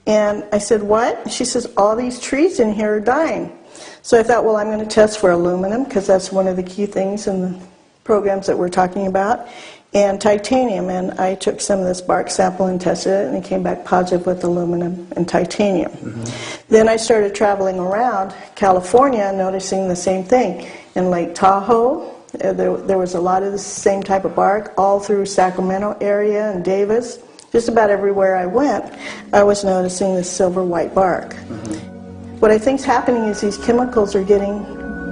And I said, what? She says, all these trees in here are dying. So I thought, well, I'm going to test for aluminum, because that's one of the key things in the programs that we're talking about, and titanium. And I took some of this bark sample and tested it, and it came back positive with aluminum and titanium. Then I started traveling around California, noticing the same thing. In Lake Tahoe, there was a lot of the same type of bark, all through Sacramento area and Davis. Just about everywhere I went, I was noticing this silver white bark. What I think is happening is these chemicals are getting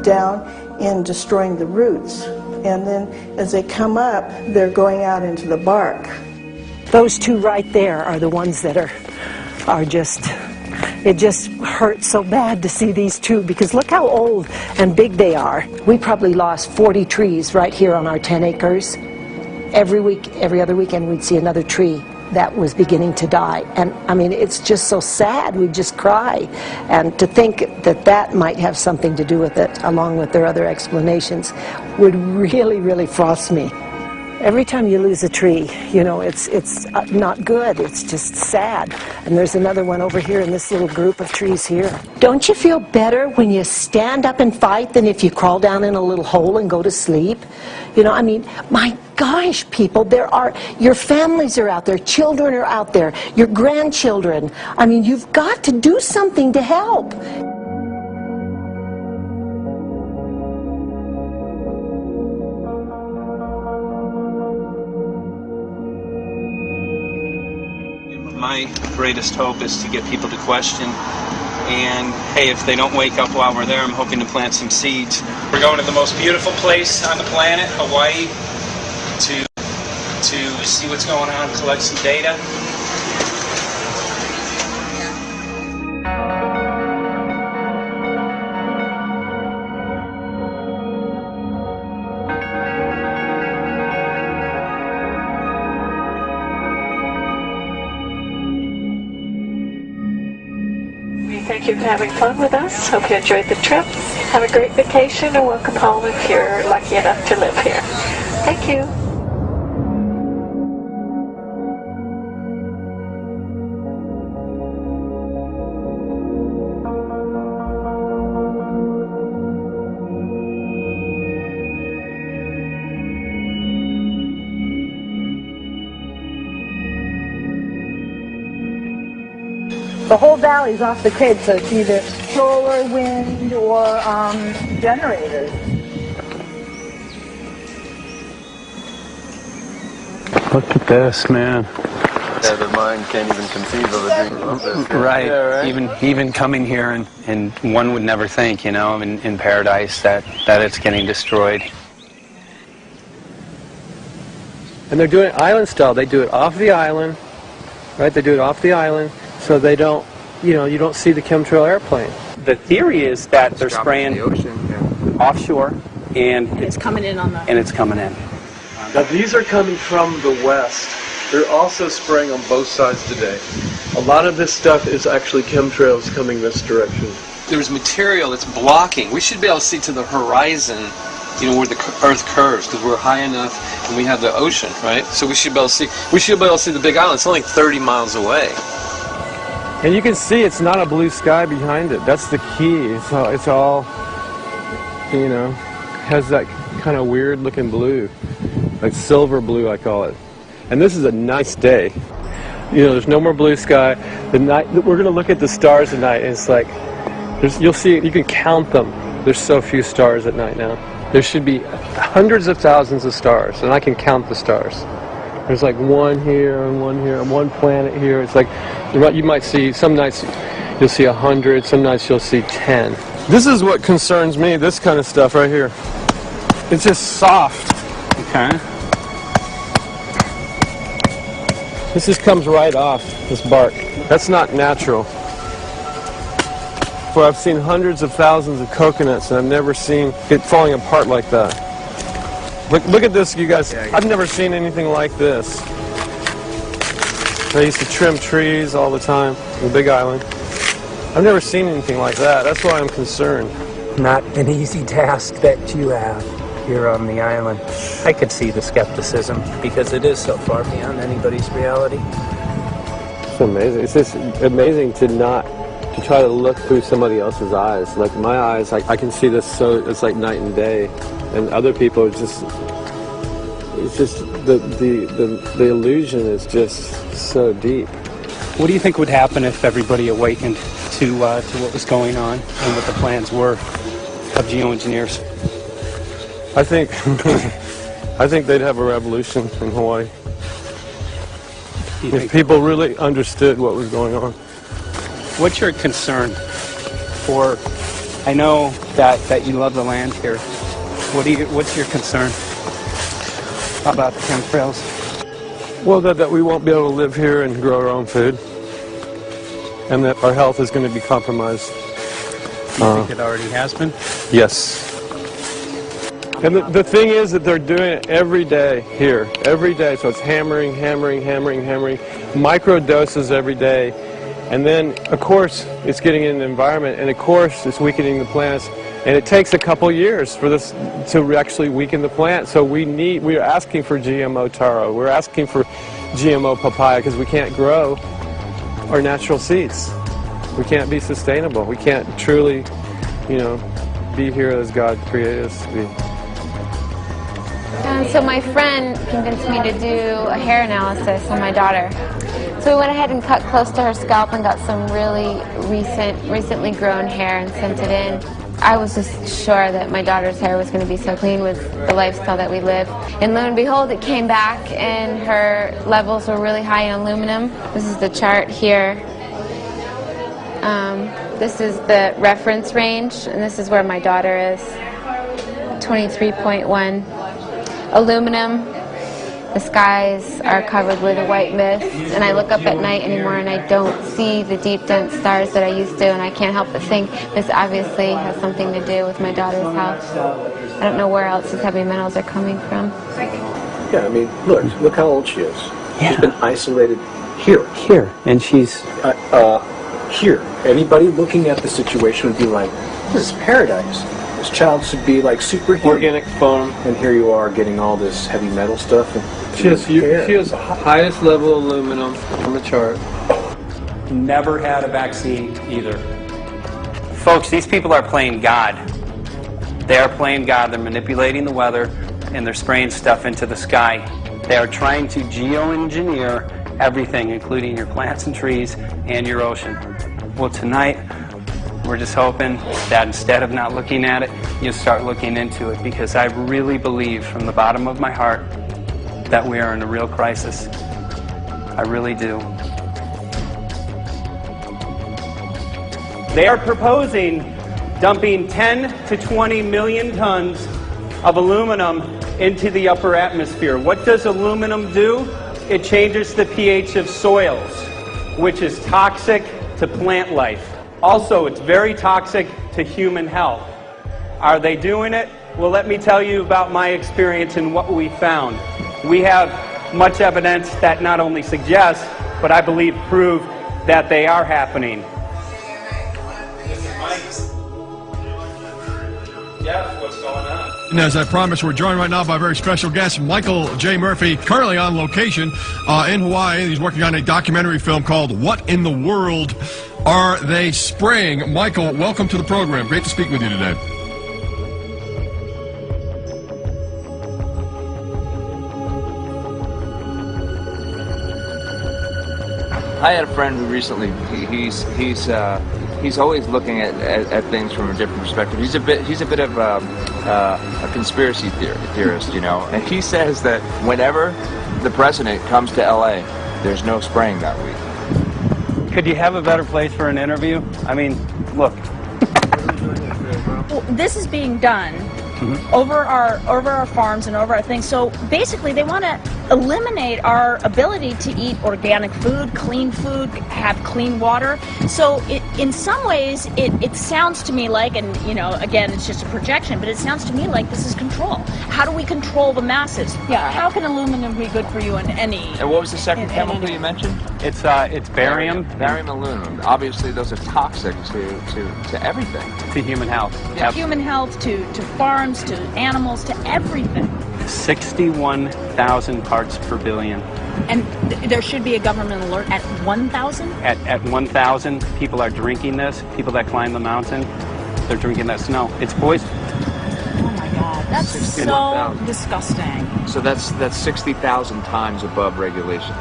down and destroying the roots. And then as they come up, they're going out into the bark. Those 2 right there are the ones that are just, it just hurts so bad to see these 2, because look how old and big they are. We probably lost 40 trees right here on our 10 acres. Every other weekend we'd see another tree that was beginning to die. And I mean, it's just so sad, we just cry. And to think that that might have something to do with it, along with their other explanations, would really, really frost me. Every time you lose a tree, you know, it's not good, it's just sad. And there's another one over here in this little group of trees here. Don't you feel better when you stand up and fight than if you crawl down in a little hole and go to sleep? You know, I mean, my gosh, people, your families are out there, children are out there, your grandchildren. I mean, you've got to do something to help. My greatest hope is to get people to question, and hey, if they don't wake up while we're there, I'm hoping to plant some seeds. We're going to the most beautiful place on the planet, Hawaii, to see what's going on, collect some data. Thank you for having fun with us. Hope you enjoyed the trip. Have a great vacation and welcome home if you're lucky enough to live here. Thank you. The whole valley's off the grid, so it's either solar, wind, or generators. Look at this, man. Yeah, the mind can't even conceive of a dream of this. Right. Yeah, right. Even coming here, and one would never think, you know, in paradise that it's getting destroyed. And they're doing it island style. They do it off the island, right? They do it off the island, so they don't, you know, you don't see the chemtrail airplane. The theory is that they're spraying the ocean, offshore, and it's coming in on the... And it's coming in. Now these are coming from the west. They're also spraying on both sides today. A lot of this stuff is actually chemtrails coming this direction. There's material that's blocking. We should be able to see to the horizon, you know, where the Earth curves, because we're high enough and we have the ocean, right? So we should be able to see. We should be able to see the Big Island. It's only 30 miles away. And you can see it's not a blue sky behind it. That's the key. It's all, you know, has that kind of weird looking blue, like silver blue, I call it. And this is a nice day. You know, there's no more blue sky. The night we're going to look at the stars at night, and it's like, you'll see, you can count them. There's so few stars at night now. There should be hundreds of thousands of stars, and I can count the stars. There's like one here, and one planet here. It's like, you might see, some nights you'll see 100, some nights you'll see 10. This is what concerns me, this kind of stuff right here. It's just soft. Okay. This just comes right off, this bark. That's not natural. Well, I've seen hundreds of thousands of coconuts, and I've never seen it falling apart like that. Look at this, you guys. I've never seen anything like this. I used to trim trees all the time in the Big Island. I've never seen anything like that. That's why I'm concerned. Not an easy task that you have here on the island. I could see the skepticism because it is so far beyond anybody's reality. It's amazing. It's just amazing to try to look through somebody else's eyes. Like my eyes, I can see this, so it's like night and day. And other people, it's just the illusion is just so deep. What do you think would happen if everybody awakened to what was going on and what the plans were of geoengineers? I think they'd have a revolution in Hawaii. If people really understood what was going on. What's your concern for? I know that you love the land here. What's your concern about the chemtrails? Well, that we won't be able to live here and grow our own food, and that our health is going to be compromised. Do you think it already has been? Yes. And the thing is that they're doing it every day here, every day. So it's hammering, micro doses every day. And then, of course, it's getting in the environment, and of course, it's weakening the plants. And it takes a couple years for this to actually weaken the plant. So we're asking for GMO taro. We're asking for GMO papaya because we can't grow our natural seeds. We can't be sustainable. We can't truly, you know, be here as God created us to be. So my friend convinced me to do a hair analysis on my daughter. So we went ahead and cut close to her scalp and got some really recently grown hair and sent it in. I was just sure that my daughter's hair was going to be so clean with the lifestyle that we live. And lo and behold, it came back and her levels were really high in aluminum. This is the chart here. This is the reference range, and this is where my daughter is. 23.1. Aluminum. The skies are covered with a white mist, and I look up at night anymore and I don't see the deep, dense stars that I used to, and I can't help but think this obviously has something to do with my daughter's health. I don't know where else these heavy metals are coming from. Yeah, I mean, look how old she is. Yeah. She's been isolated here. Here, and she's... here. Anybody looking at the situation would be like, this is paradise. This child should be like superhuman. Organic farm. And here you are getting all this heavy metal stuff. And she has the highest level of aluminum on the chart. Never had a vaccine either. Folks, these people are playing God. They are playing God. They're manipulating the weather, and they're spraying stuff into the sky. They are trying to geoengineer everything, including your plants and trees and your ocean. Well, tonight, we're just hoping that instead of not looking at it, you'll start looking into it, because I really believe from the bottom of my heart that we are in a real crisis. I really do. They are proposing dumping 10 to 20 million tons of aluminum into the upper atmosphere. What does aluminum do? It changes the pH of soils, which is toxic to plant life. Also, it's very toxic to human health. Are they doing it? Well, let me tell you about my experience and what we found. We have much evidence that not only suggests, but I believe prove that they are happening. Jeff, what's going on? And as I promised, we're joined right now by a very special guest, Michael J. Murphy, currently on location in Hawaii. He's working on a documentary film called What in the World Are They Spraying? Michael, welcome to the program. Great to speak with you today. I had a friend who recently, he's always looking at things from a different perspective. He's a bit of a conspiracy theorist, you know. And he says that whenever the president comes to LA, there's no spraying that week. Could you have a better place for an interview? I mean, look. Well, this is being done over our farms and over our things. So basically, they want to eliminate our ability to eat organic food, have clean water. So in some ways, it sounds to me like, and you know, again, it's just a projection, but it sounds to me like this is control. How do we control the masses? Yeah. How can aluminum be good for you in any? And what was the second chemical you mentioned? It's barium. Barium aluminum. Obviously, those are toxic to everything. To human health. To human health, to farms, to animals, to everything. 61,000 parts per billion. And there should be a government alert at 1,000? At 1,000, people are drinking this. People that climb the mountain, they're drinking that snow. It's poison. Oh my God, that's so disgusting. So that's 60,000 times above regulation.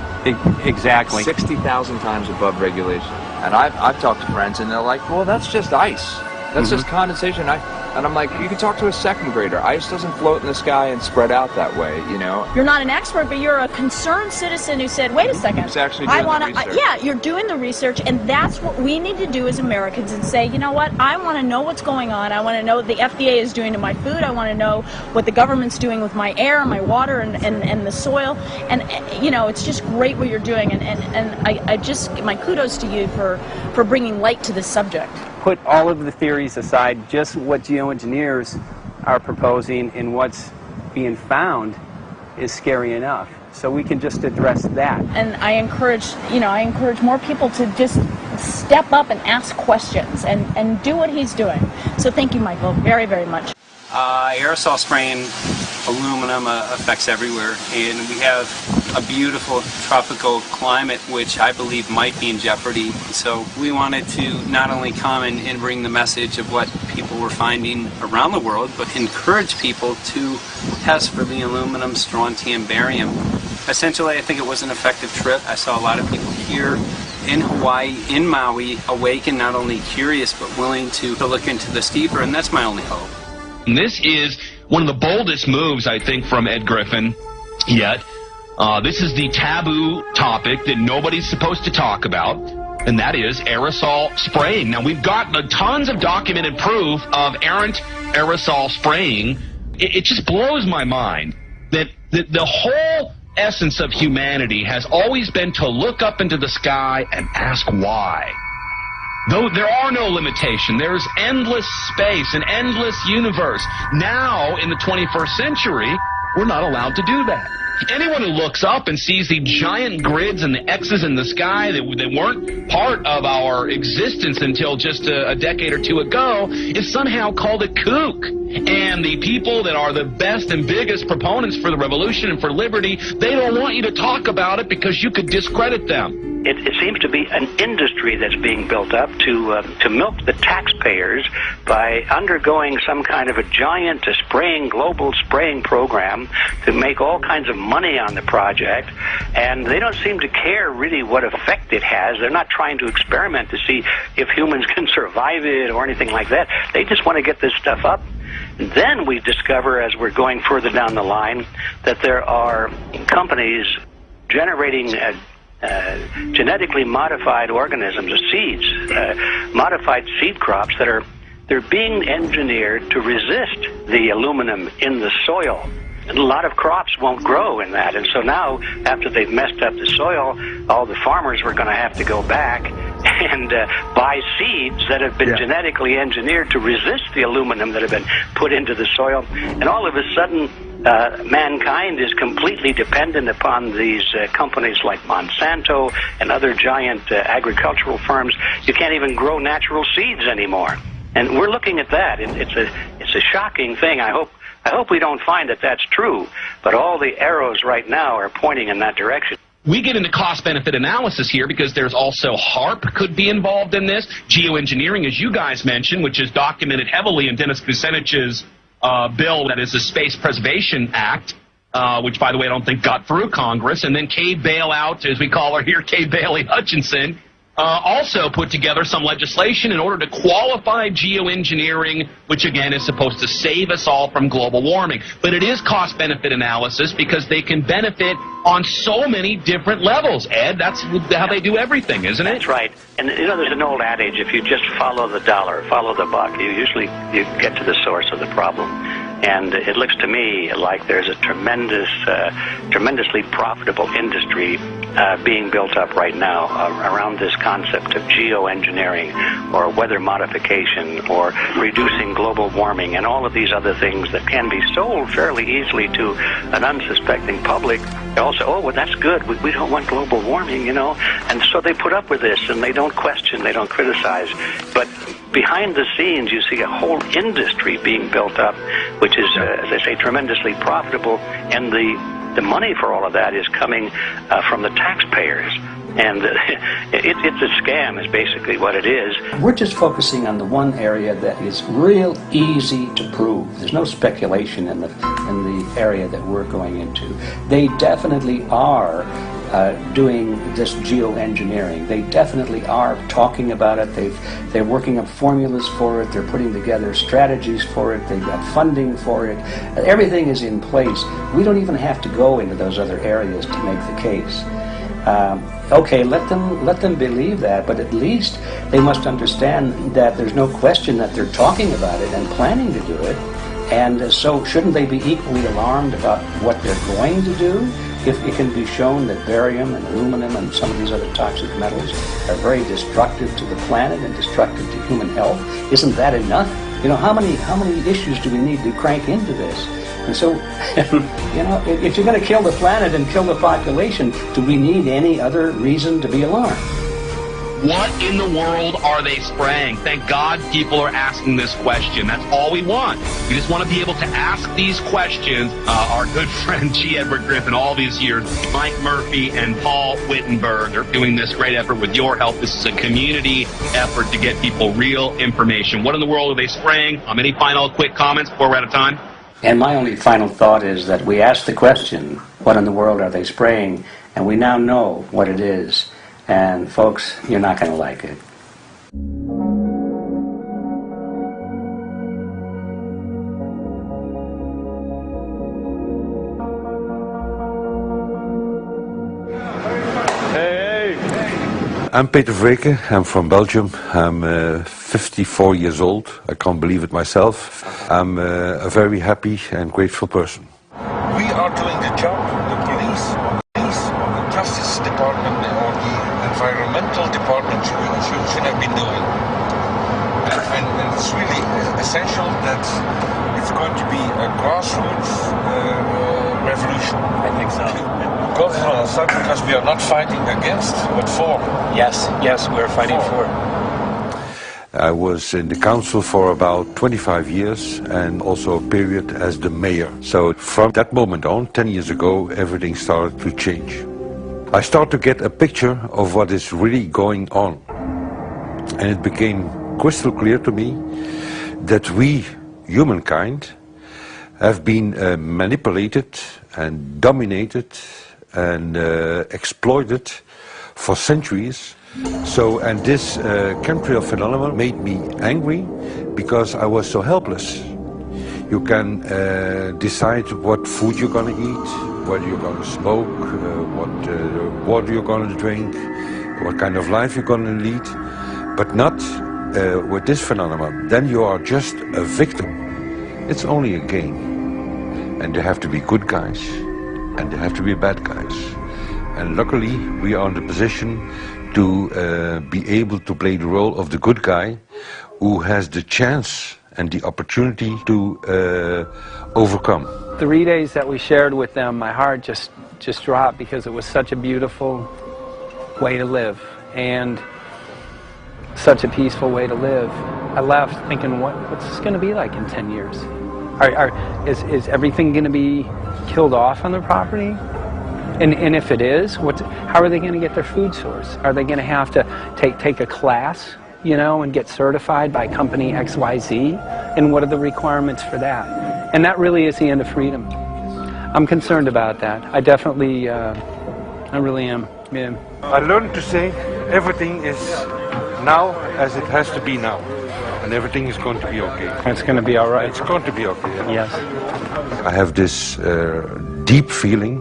Exactly. 60,000 times above regulation. And I've talked to friends, and they're like, well, that's just ice. That's just condensation. And I'm like, you can talk to a second grader. Ice doesn't float in the sky and spread out that way, you know? You're not an expert, but you're a concerned citizen who said, wait a second. Who's actually doing the research. Yeah, you're doing the research, and that's what we need to do as Americans and say, you know what, I want to know what's going on. I want to know what the FDA is doing to my food. I want to know what the government's doing with my air, my water, and the soil. And, you know, it's just great what you're doing, and I just, my kudos to you for bringing light to this subject. Put all of the theories aside, just what geoengineers are proposing and what's being found is scary enough. So we can just address that. And I encourage more people to just step up and ask questions and do what he's doing. So thank you, Michael, very, very much. Aerosol spraying aluminum affects everywhere, and we have a beautiful tropical climate which I believe might be in jeopardy. So we wanted to not only come and bring the message of what people were finding around the world, but encourage people to test for the aluminum, strontium, barium. Essentially, I think it was an effective trip. I saw a lot of people here in Hawaii, in Maui, awake and not only curious, but willing to look into this deeper, and that's my only hope. This is one of the boldest moves, I think, from Ed Griffin yet. This is the taboo topic that nobody's supposed to talk about, and that is aerosol spraying. Now, we've got tons of documented proof of errant aerosol spraying. It just blows my mind that the whole essence of humanity has always been to look up into the sky and ask why. Though there are no limitations, there's endless space, an endless universe. Now, in the 21st century, we're not allowed to do that. Anyone who looks up and sees the giant grids and the X's in the sky that weren't part of our existence until just a decade or two ago is somehow called a kook. And the people that are the best and biggest proponents for the revolution and for liberty, they don't want you to talk about it because you could discredit them. it seems to be an industry that's being built up to milk the taxpayers by undergoing some kind of a giant global spraying program to make all kinds of money on the project, and they don't seem to care really what effect it has. They're not trying to experiment to see if humans can survive it or anything like that. They just want to get this stuff up. And then we discover, as we're going further down the line, that there are companies generating genetically modified organisms or seeds, modified seed crops they're being engineered to resist the aluminum in the soil. And a lot of crops won't grow in that. And so now, after they've messed up the soil, all the farmers were going to have to go back and buy seeds that have been genetically engineered to resist the aluminum that have been put into the soil. And all of a sudden, mankind is completely dependent upon these companies like Monsanto and other giant agricultural firms. You can't even grow natural seeds anymore. And we're looking at that. It's a shocking thing. I hope we don't find that that's true. But all the arrows right now are pointing in that direction. We get into cost-benefit analysis here because there's also HARP could be involved in this. Geoengineering, as you guys mentioned, which is documented heavily in Dennis Kucinich's bill, that is the Space Preservation Act, which, by the way, I don't think got through Congress. And then Kay Bailout, as we call her here, Kay Bailey Hutchinson, also put together some legislation in order to qualify geoengineering, which again is supposed to save us all from global warming. But it is cost-benefit analysis because they can benefit on so many different levels. Ed, that's how they do everything, isn't it? That's right. And you know, there's an old adage: if you just follow the dollar, follow the buck, you get to the source of the problem. And it looks to me like there's a tremendously profitable industry being built up right now around this concept of geoengineering or weather modification or reducing global warming and all of these other things that can be sold fairly easily to an unsuspecting public. They all say, oh, well, that's good. We don't want global warming, you know. And so they put up with this, and they don't question, they don't criticize. But behind the scenes, you see a whole industry being built up, which is, as I say, tremendously profitable, and the money for all of that is coming from the taxpayers. And it's a scam is basically what it is. We're just focusing on the one area that is real easy to prove. There's no speculation in the area that we're going into. They definitely are doing this geoengineering. They definitely are talking about it. They're working up formulas for it. They're putting together strategies for it. They've got funding for it. Everything is in place. We don't even have to go into those other areas to make the case. Okay, let them believe that, but at least they must understand that there's no question that they're talking about it and planning to do it. And so shouldn't they be equally alarmed about what they're going to do if it can be shown that barium and aluminum and some of these other toxic metals are very destructive to the planet and destructive to human health? Isn't that enough? You know, how many issues do we need to crank into this? And so, you know, if you're going to kill the planet and kill the population, do we need any other reason to be alarmed? What in the world are they spraying? Thank God people are asking this question. That's all we want. We just want to be able to ask these questions. Our good friend G. Edward Griffin, all these years, Mike Murphy and Paul Wittenberg are doing this great effort with your help. This is a community effort to get people real information. What in the world are they spraying? Any final quick comments before we're out of time? And my only final thought is that we asked the question, what in the world are they spraying? And we now know what it is. And folks, you're not going to like it. I'm Peter Vreke. I'm from Belgium. I'm 54 years old. I can't believe it myself. I'm a very happy and grateful person. We are doing the job. The police, the Justice Department, or the Environmental Department should have been doing. And it's really essential that it's going to be a grassroots revolution. I think so. Because we are not fighting against, but for. Yes, we're fighting for. I was in the council for about 25 years and also a period as the mayor. So from that moment on, 10 years ago, everything started to change. I start to get a picture of what is really going on. And it became crystal clear to me that we, humankind, have been manipulated and dominated and exploited for centuries. So, and this chemtrail phenomenon made me angry because I was so helpless. You can decide what food you're going to eat, whether you're going to smoke, what water you're going to drink, what kind of life you're going to lead, but not with this phenomenon. Then you are just a victim. It's only a game. And there have to be good guys, and there have to be bad guys. And luckily, we are in the position to be able to play the role of the good guy who has the chance and the opportunity to overcome. 3 days that we shared with them, my heart just dropped because it was such a beautiful way to live and such a peaceful way to live. I left thinking, what's this going to be like in 10 years? Is everything going to be killed off on the property? And if it is, how are they going to get their food source? Are they going to have to take a class, you know, and get certified by company XYZ? And what are the requirements for that? And that really is the end of freedom. I'm concerned about that. I definitely, I really am. Yeah. I learned to say everything is now as it has to be now. And everything is going to be okay. It's going to be all right. It's going to be okay. Yes. I have this deep feeling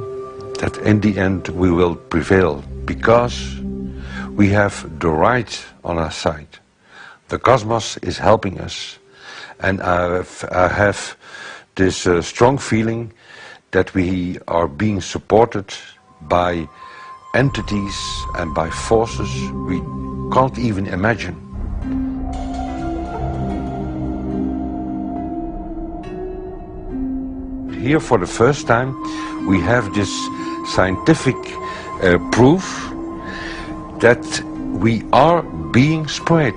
that in the end we will prevail because we have the right on our side. The cosmos is helping us. And I have this strong feeling that we are being supported by entities and by forces we can't even imagine. Here for the first time we have this scientific proof that we are being spread.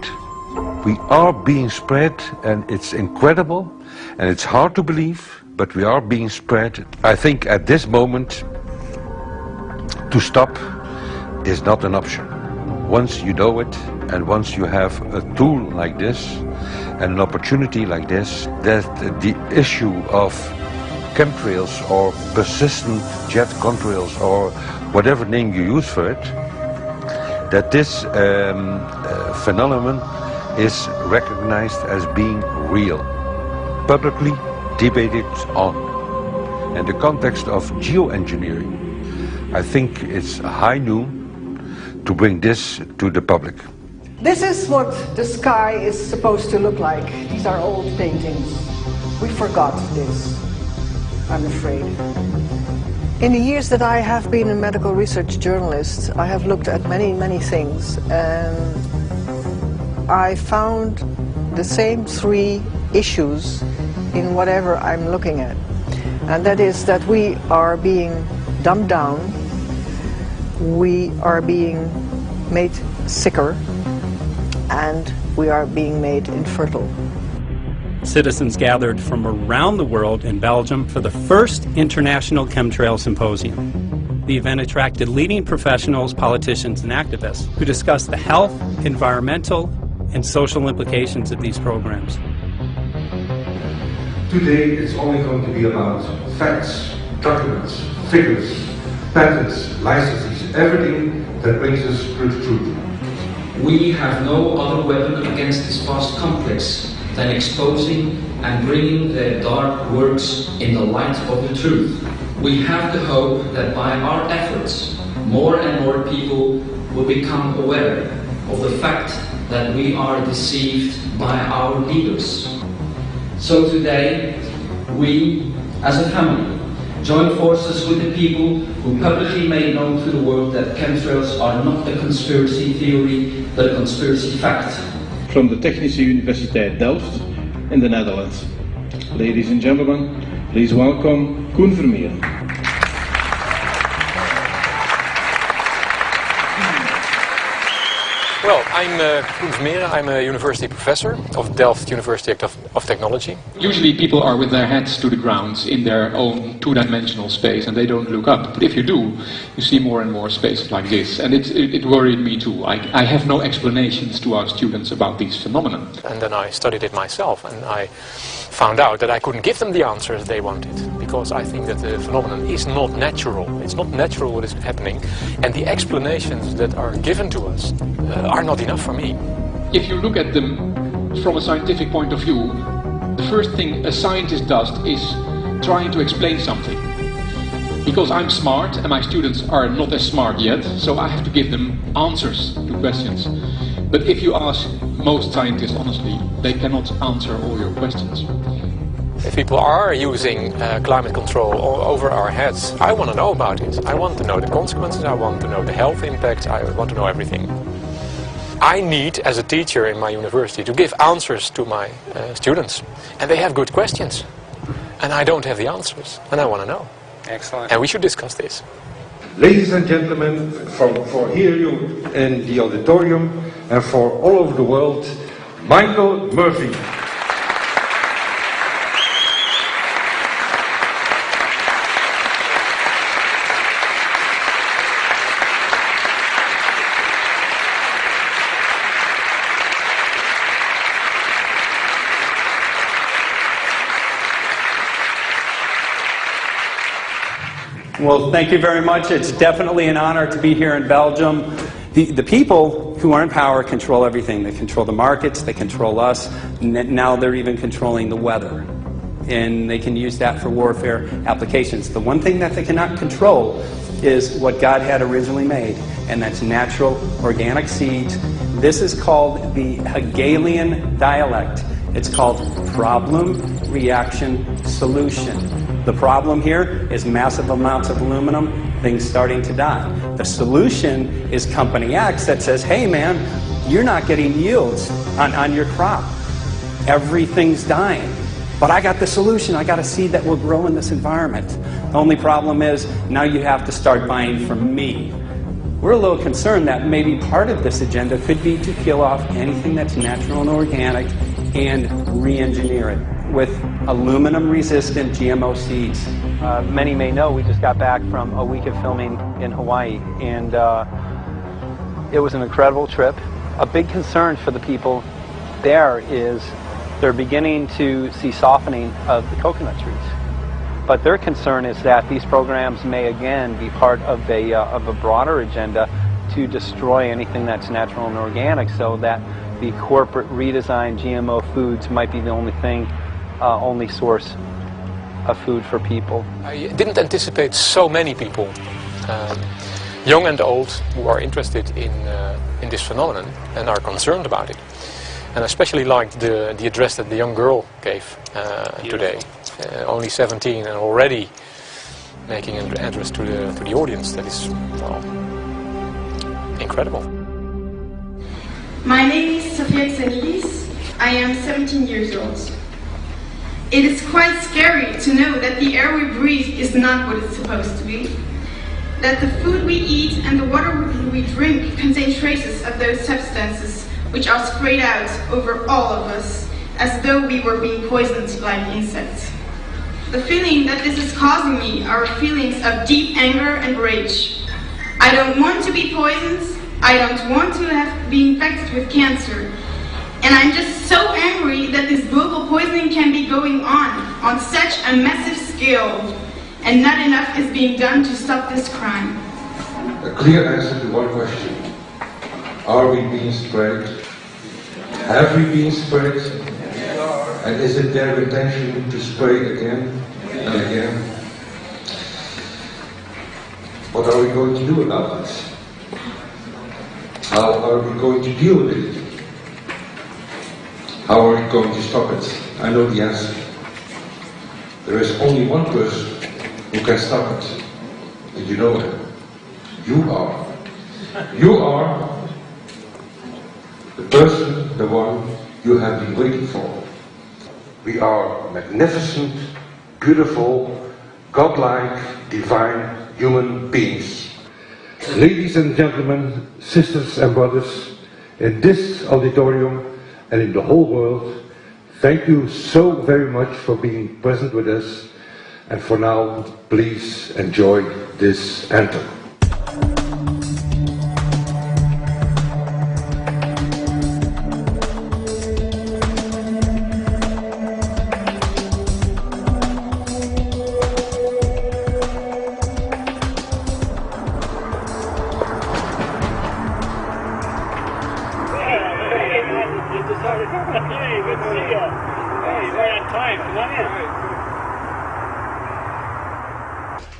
We are being spread, and it's incredible and it's hard to believe, but we are being spread. I think at this moment to stop is not an option. Once you know it and once you have a tool like this and an opportunity like this, that the issue of chemtrails or persistent jet contrails or whatever name you use for it, that this phenomenon is recognized as being real, publicly debated on. In the context of geoengineering, I think it's high noon to bring this to the public. This is what the sky is supposed to look like. These are old paintings. We forgot this, I'm afraid. In the years that I have been a medical research journalist, I have looked at many things, and I found the same three issues in whatever I'm looking at. And that is that we are being dumbed down, we are being made sicker, and we are being made infertile. Citizens gathered from around the world in Belgium for the first International Chemtrail Symposium. The event attracted leading professionals, politicians, and activists who discussed the health, environmental, and social implications of these programs. Today it's only going to be about facts, documents, figures, patents, licenses, everything that brings us to the truth. We have no other weapon against this vast complex than exposing and bringing their dark works in the light of the truth. We have the hope that by our efforts, more and more people will become aware of the fact that we are deceived by our leaders. So today, we, as a family, join forces with the people who publicly made known to the world that chemtrails are not a conspiracy theory, but a conspiracy fact. From the Technische Universiteit Delft in the Netherlands. Ladies and gentlemen, please welcome Koen Vermeer. Well, I'm Koen Vermeeren. I'm a university professor of Delft University of Technology. Usually people are with their heads to the ground in their own two-dimensional space and they don't look up. But if you do, you see more and more spaces like this. And it worried me too. I have no explanations to our students about these phenomena. And then I studied it myself and I found out that I couldn't give them the answers they wanted, because I think that the phenomenon is not natural. It's not natural what is happening, and the explanations that are given to us are not enough for me. If you look at them from a scientific point of view, the first thing a scientist does is trying to explain something. Because I'm smart and my students are not as smart yet, so I have to give them answers to questions. But if you ask most scientists honestly, they cannot answer all your questions. If people are using climate control over our heads, I want to know about it. I want to know the consequences, I want to know the health impact, I want to know everything. I need, as a teacher in my university, to give answers to my students. And they have good questions. And I don't have the answers, and I want to know. Excellent. And we should discuss this. Ladies and gentlemen, for here you in the auditorium and for all over the world, Michael Murphy. Well, thank you very much. It's definitely an honor to be here in Belgium. The people who are in power control everything. They control the markets, they control us, now they're even controlling the weather. And they can use that for warfare applications. The one thing that they cannot control is what God had originally made, and that's natural organic seeds. This is called the Hegelian dialect. It's called problem, reaction, solution. The problem here is massive amounts of aluminum, things starting to die. The solution is company X that says, hey man, you're not getting yields on your crop. Everything's dying. But I got the solution. I got a seed that will grow in this environment. The only problem is now you have to start buying from me. We're a little concerned that maybe part of this agenda could be to kill off anything that's natural and organic and re-engineer it with aluminum-resistant GMO seeds. Many may know we just got back from a week of filming in Hawaii, and it was an incredible trip. A big concern for the people there is they're beginning to see softening of the coconut trees. But their concern is that these programs may again be part of a broader agenda to destroy anything that's natural and organic, so that the corporate redesigned GMO foods might be the only thing, only source of food for people. I didn't anticipate so many people, young and old, who are interested in this phenomenon and are concerned about it. And I especially liked the address that the young girl gave today. Only 17 and already making an address to the audience. That is, well, incredible. My name is Sofia Xenidis. I am 17 years old. It is quite scary to know that the air we breathe is not what it's supposed to be. That the food we eat and the water we drink contain traces of those substances which are sprayed out over all of us as though we were being poisoned like insects. The feeling that this is causing me are feelings of deep anger and rage. I don't want to be poisoned. I don't want to be infected with cancer. And I'm just so angry that this global poisoning can be going on such a massive scale, and not enough is being done to stop this crime. A clear answer to one question. Are we being sprayed? Have we been sprayed? And is it their intention to spray again and again? What are we going to do about this? How are we going to deal with it? How are we going to stop it? I know the answer. There is only one person who can stop it. And you know him. You are. You are the person, the one you have been waiting for. We are magnificent, beautiful, godlike, divine human beings. Ladies and gentlemen, sisters and brothers, in this auditorium and in the whole world, thank you so very much for being present with us. And for now, please enjoy this anthem.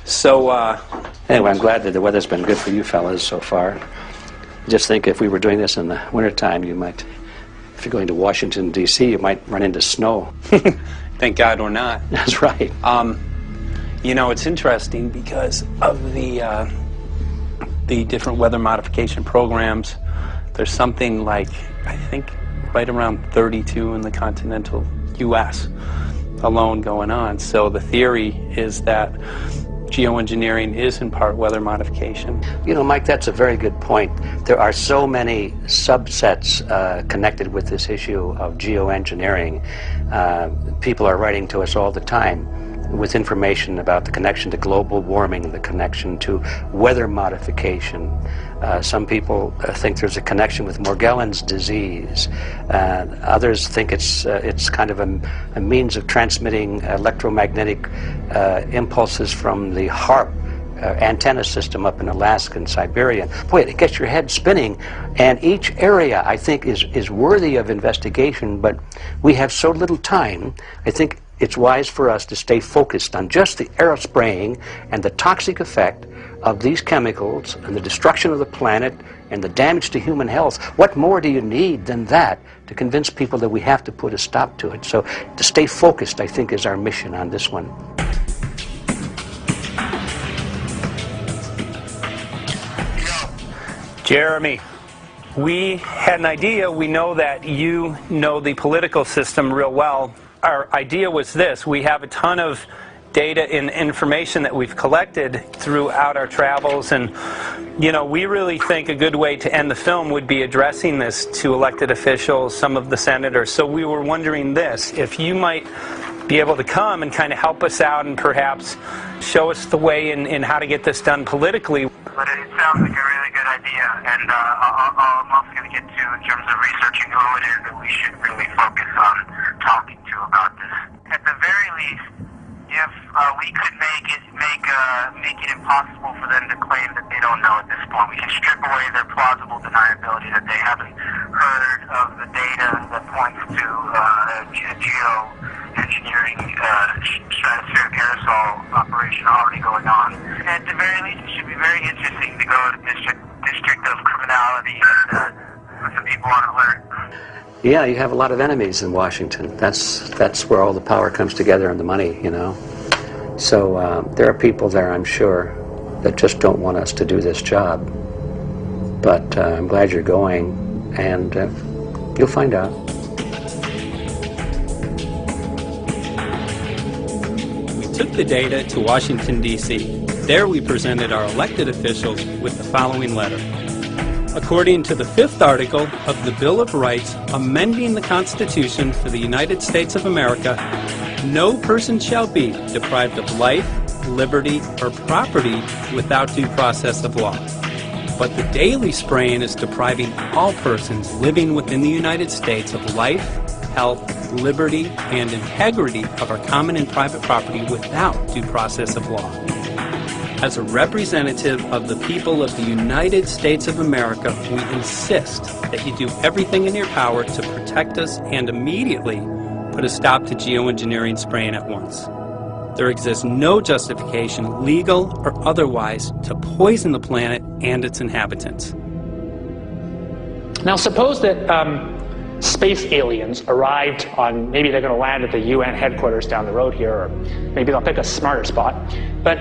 So, anyway, I'm glad that the weather's been good for you fellas so far. Just think if we were doing this in the wintertime, you might, if you're going to Washington, D.C., you might run into snow. Thank God we're not. That's right. You know, it's interesting because of the different weather modification programs. There's something like, I think, right around 32 in the continental U.S. alone going on. So the theory is that geoengineering is in part weather modification. You know, Mike, that's a very good point. There are so many subsets connected with this issue of geoengineering. People are writing to us all the time with information about the connection to global warming, the connection to weather modification. Some people think there's a connection with Morgellons disease. Others think it's kind of a means of transmitting electromagnetic impulses from the HAARP antenna system up in Alaska and Siberia. Boy, it gets your head spinning. And each area, I think, is worthy of investigation, but we have so little time. I think it's wise for us to stay focused on just the aerospraying and the toxic effect of these chemicals and the destruction of the planet and the damage to human health. What more do you need than that to convince people that we have to put a stop to it? So to stay focused, I think, is our mission on this one. Jeremy, we had an idea. We know that you know the political system real well. Our idea was this: we have a ton of data and information that we've collected throughout our travels, and you know, we really think a good way to end the film would be addressing this to elected officials, some of the senators. So we were wondering this, if you might be able to come and kind of help us out and perhaps show us the way in how to get this done politically. But it sounds like a really good idea, and all I'm also going to get to in terms of researching who it is that we should really focus on talking to about this. At the very least, if we could make it impossible for them to claim that they don't know at this point, we can strip away their plausible deniability that they haven't heard of the data that points to geoengineering stratospheric aerosol operation already going on. At the very least, it should be very interesting to go to District of Criminality and put some people on alert. Yeah, you have a lot of enemies in Washington. That's where all the power comes together and the money, you know. So there are people there, I'm sure, that just don't want us to do this job. But I'm glad you're going, and you'll find out. We took the data to Washington, D.C. There we presented our elected officials with the following letter. According to the 5th article of the Bill of Rights amending the Constitution for the United States of America, no person shall be deprived of life, liberty, or property without due process of law. But the daily spraying is depriving all persons living within the United States of life, health, liberty, and integrity of our common and private property without due process of law. As a representative of the people of the United States of America, we insist that you do everything in your power to protect us and immediately put a stop to geoengineering spraying at once. There exists no justification, legal or otherwise, to poison the planet and its inhabitants. Now suppose that space aliens arrived on, maybe they're going to land at the UN headquarters down the road here, or maybe they'll pick a smarter spot. But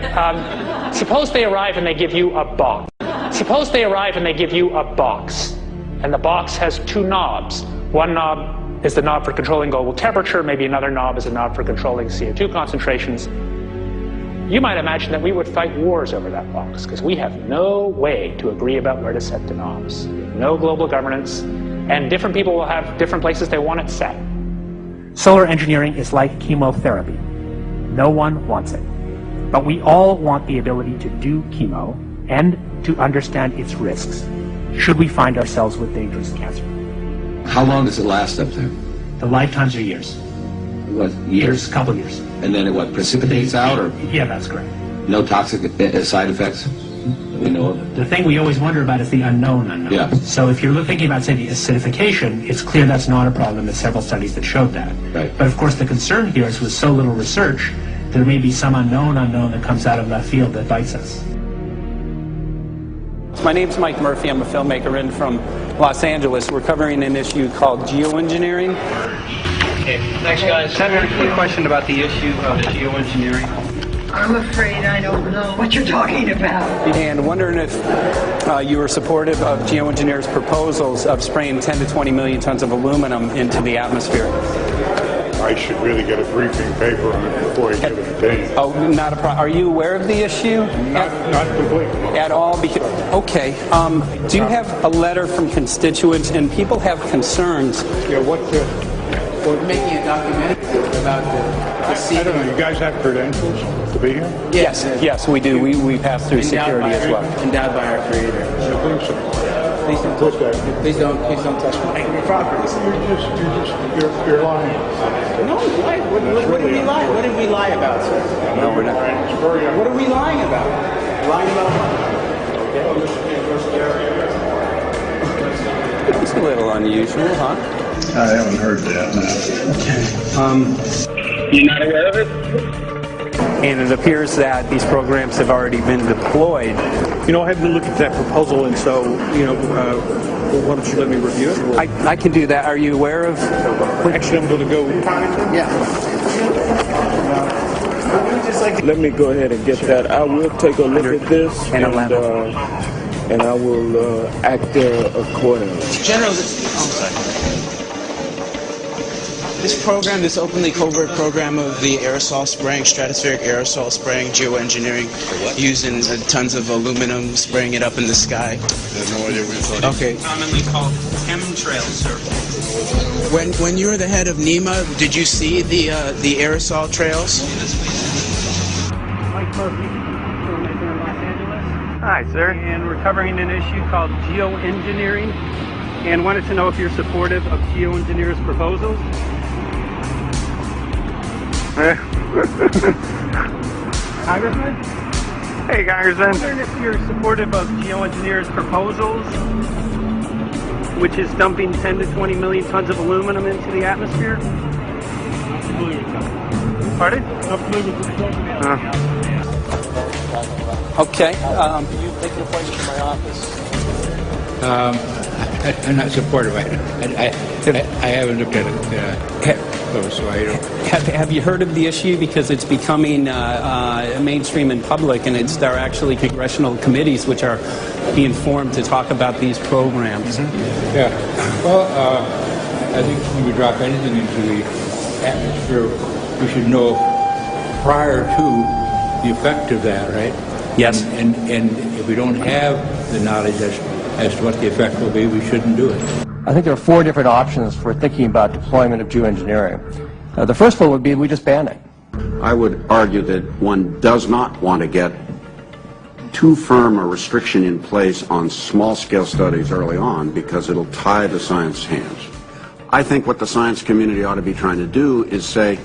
suppose they arrive and they give you a box. Suppose they arrive and they give you a box, and the box has 2 knobs. One knob is the knob for controlling global temperature, maybe another knob is a knob for controlling CO2 concentrations. You might imagine that we would fight wars over that box, because we have no way to agree about where to set the knobs. We have no global governance. and different people will have different places they want it set. Solar engineering is like chemotherapy. No one wants it. But we all want the ability to do chemo and to understand its risks, should we find ourselves with dangerous cancer. How long does it last up there? The lifetimes are years. What, years? A couple years. And then it what, precipitates out, or Yeah, that's correct. no toxic side effects? We know of it. The thing we always wonder about is the unknown unknown. Yeah. So if you're thinking about, say, the acidification, it's clear that's not a problem. There's several studies that showed that. Right. But of course the concern here is with so little research, there may be some unknown that comes out of left field that bites us. My name's Mike Murphy. I'm a filmmaker in from Los Angeles. We're covering an issue called geoengineering. Okay, thanks guys. Senator, quick question about the issue of geoengineering. I'm afraid I don't know what you're talking about. And wondering if you were supportive of geoengineers' proposals of spraying 10 to 20 million tons of aluminum into the atmosphere. I should really get a briefing paper on it before I give an opinion. Oh, not a problem. Are you aware of the issue? Not completely. At all? Okay. Do you have a letter from constituents, and people have concerns? Yeah, We're making a documentary about the I don't know. You guys have credentials to be here? Yes, we do. We pass through security as well. Endowed by our Creator. I think so. Please don't touch me. Please don't touch my property. You're lying. No, why? What did we lie? What did we lie about, sir? No, we're not. What are we lying about? Lying about what? It's a little unusual, huh? I haven't heard that. You're not aware of it? And it appears that these programs have already been deployed. You know, I haven't looked at that proposal, and so, why don't you let me review it? I can do that. Are you aware of? Actually, I'm going to go. Yeah. Let me go ahead and get that. I will take a look at this, and I will act accordingly. General, this program, this openly covert program of the aerosol spraying, stratospheric aerosol spraying, geoengineering, using tons of aluminum, spraying it up in the sky. I have no idea what you're talking about. Okay. Commonly called chemtrails, sir. When you were the head of NEMA, did you see the aerosol trails? Mike Murphy, filmmaker in Los Angeles. Hi, sir. And we're covering an issue called geoengineering, and wanted to know if you're supportive of geoengineers' proposals. Congressman? Hey, Congressman. I'm wondering if you're supportive of geoengineers' proposals, which is dumping 10 to 20 million tons of aluminum into the atmosphere. Pardon? Okay. Can you take an appointment to my office? I'm not supportive. I haven't looked at it close, so I don't. Have you heard of the issue? Because it's becoming mainstream in public, and there are actually congressional committees which are being formed to talk about these programs. Mm-hmm. Yeah. Well, I think when we drop anything into the atmosphere, we should know prior to the effect of that, right? Yes. And if we don't have the knowledge as to what the effect will be, we shouldn't do it. I think there are 4 different options for thinking about deployment of geoengineering. The first one would be we just ban it. I would argue that one does not want to get too firm a restriction in place on small-scale studies early on because it'll tie the science hands. I think what the science community ought to be trying to do is say,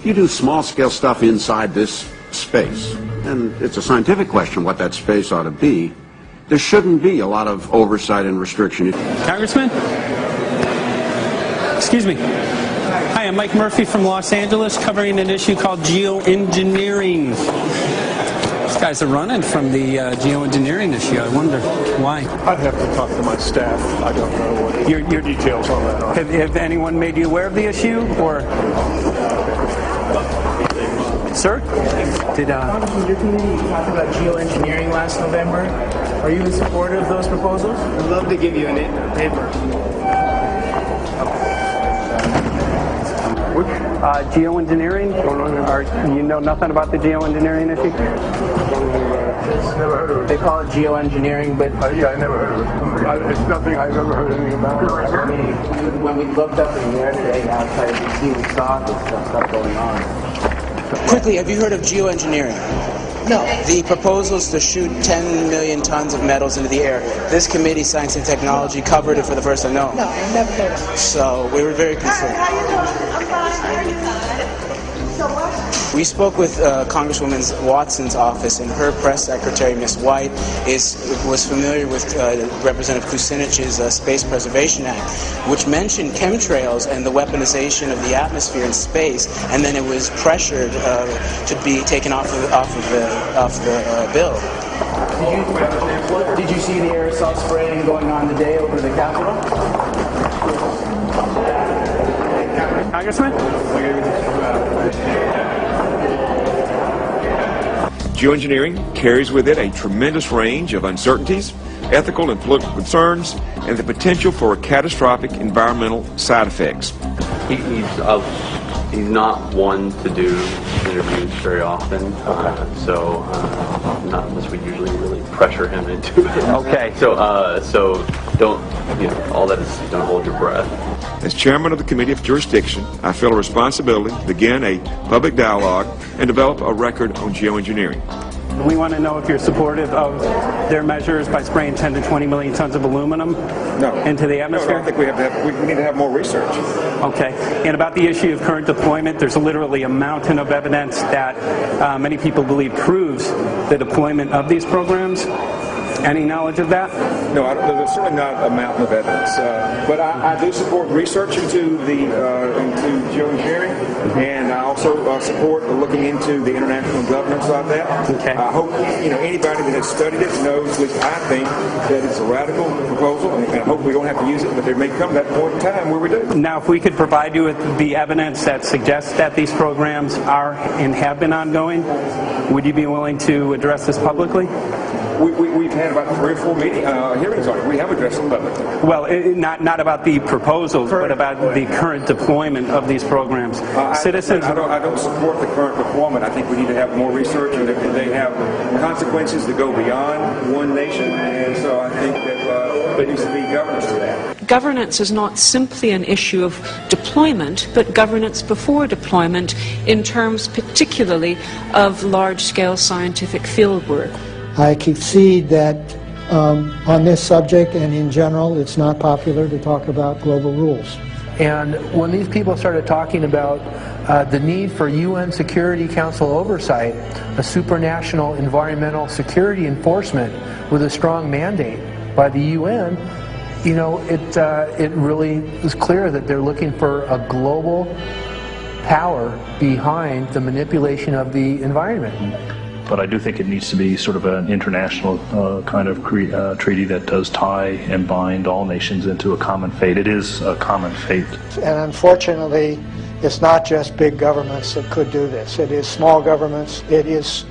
you do small-scale stuff inside this space, and it's a scientific question what that space ought to be. There shouldn't be a lot of oversight and restriction. Congressman? Excuse me. Hi, I'm Mike Murphy from Los Angeles, covering an issue called geoengineering. These guys are running from the geoengineering issue. I wonder why. I'd have to talk to my staff. I don't know what your details on that are. Have anyone made you aware of the issue, or? Sir? Congressman, your committee talked about geoengineering last November. Are you in support of those proposals? I'd love to give you a paper. Geoengineering? Or you know nothing about the geoengineering issue? Never heard of it. They call it geoengineering, but Yeah, I never heard of it. It's nothing I've ever heard anything about. when we looked up in the air today outside DC, we saw this stuff going on. Quickly, have you heard of geoengineering? No. The proposal is to shoot 10 million tons of metals into the air. This committee, Science and Technology, covered it for the first time. No. No, I never heard of it. So we were very concerned. How you doing? I'm fine. How are you? So what? We spoke with Congresswoman Watson's office, and her press secretary, Ms. White, was familiar with Representative Kucinich's Space Preservation Act, which mentioned chemtrails and the weaponization of the atmosphere in space, and then it was pressured to be taken off the bill. Did you see the aerosol spraying going on today over the Capitol? Congressman? Geoengineering carries with it a tremendous range of uncertainties, ethical and political concerns, and the potential for catastrophic environmental side effects. He's not one to do interviews very often, so not unless we usually really pressure him into it. Okay. So don't, all that is, don't hold your breath. As chairman of the Committee of Jurisdiction, I feel a responsibility to begin a public dialogue and develop a record on geoengineering. We want to know if you're supportive of their measures by spraying 10 to 20 million tons of aluminum into the atmosphere? No, I think we need to have more research. Okay. And about the issue of current deployment, there's literally a mountain of evidence that many people believe proves the deployment of these programs. Any knowledge of that? No, there's certainly not a mountain of evidence, but I do support research into geoengineering, and I also support looking into the international governance of that. Okay. I hope anybody that has studied it knows, at least I think, that it's a radical proposal, and I hope we don't have to use it, but there may come that point in time where we do. Now, if we could provide you with the evidence that suggests that these programs are and have been ongoing, would you be willing to address this publicly? We've had about 3 or 4 hearings on it. We have addressed them publicly. Well, not about the proposals, but about the current deployment of these programs. Citizens. I don't support the current deployment. I think we need to have more research, and they have consequences that go beyond one nation, and so I think that there needs to be governance for that. Governance is not simply an issue of deployment, but governance before deployment in terms particularly of large-scale scientific fieldwork. I concede that on this subject and in general, it's not popular to talk about global rules. And when these people started talking about the need for UN Security Council oversight, a supranational environmental security enforcement with a strong mandate by the UN, it really is clear that they're looking for a global power behind the manipulation of the environment. But I do think it needs to be sort of an international kind of treaty that does tie and bind all nations into a common fate. It is a common fate. And unfortunately, it's not just big governments that could do this. It is small governments. It is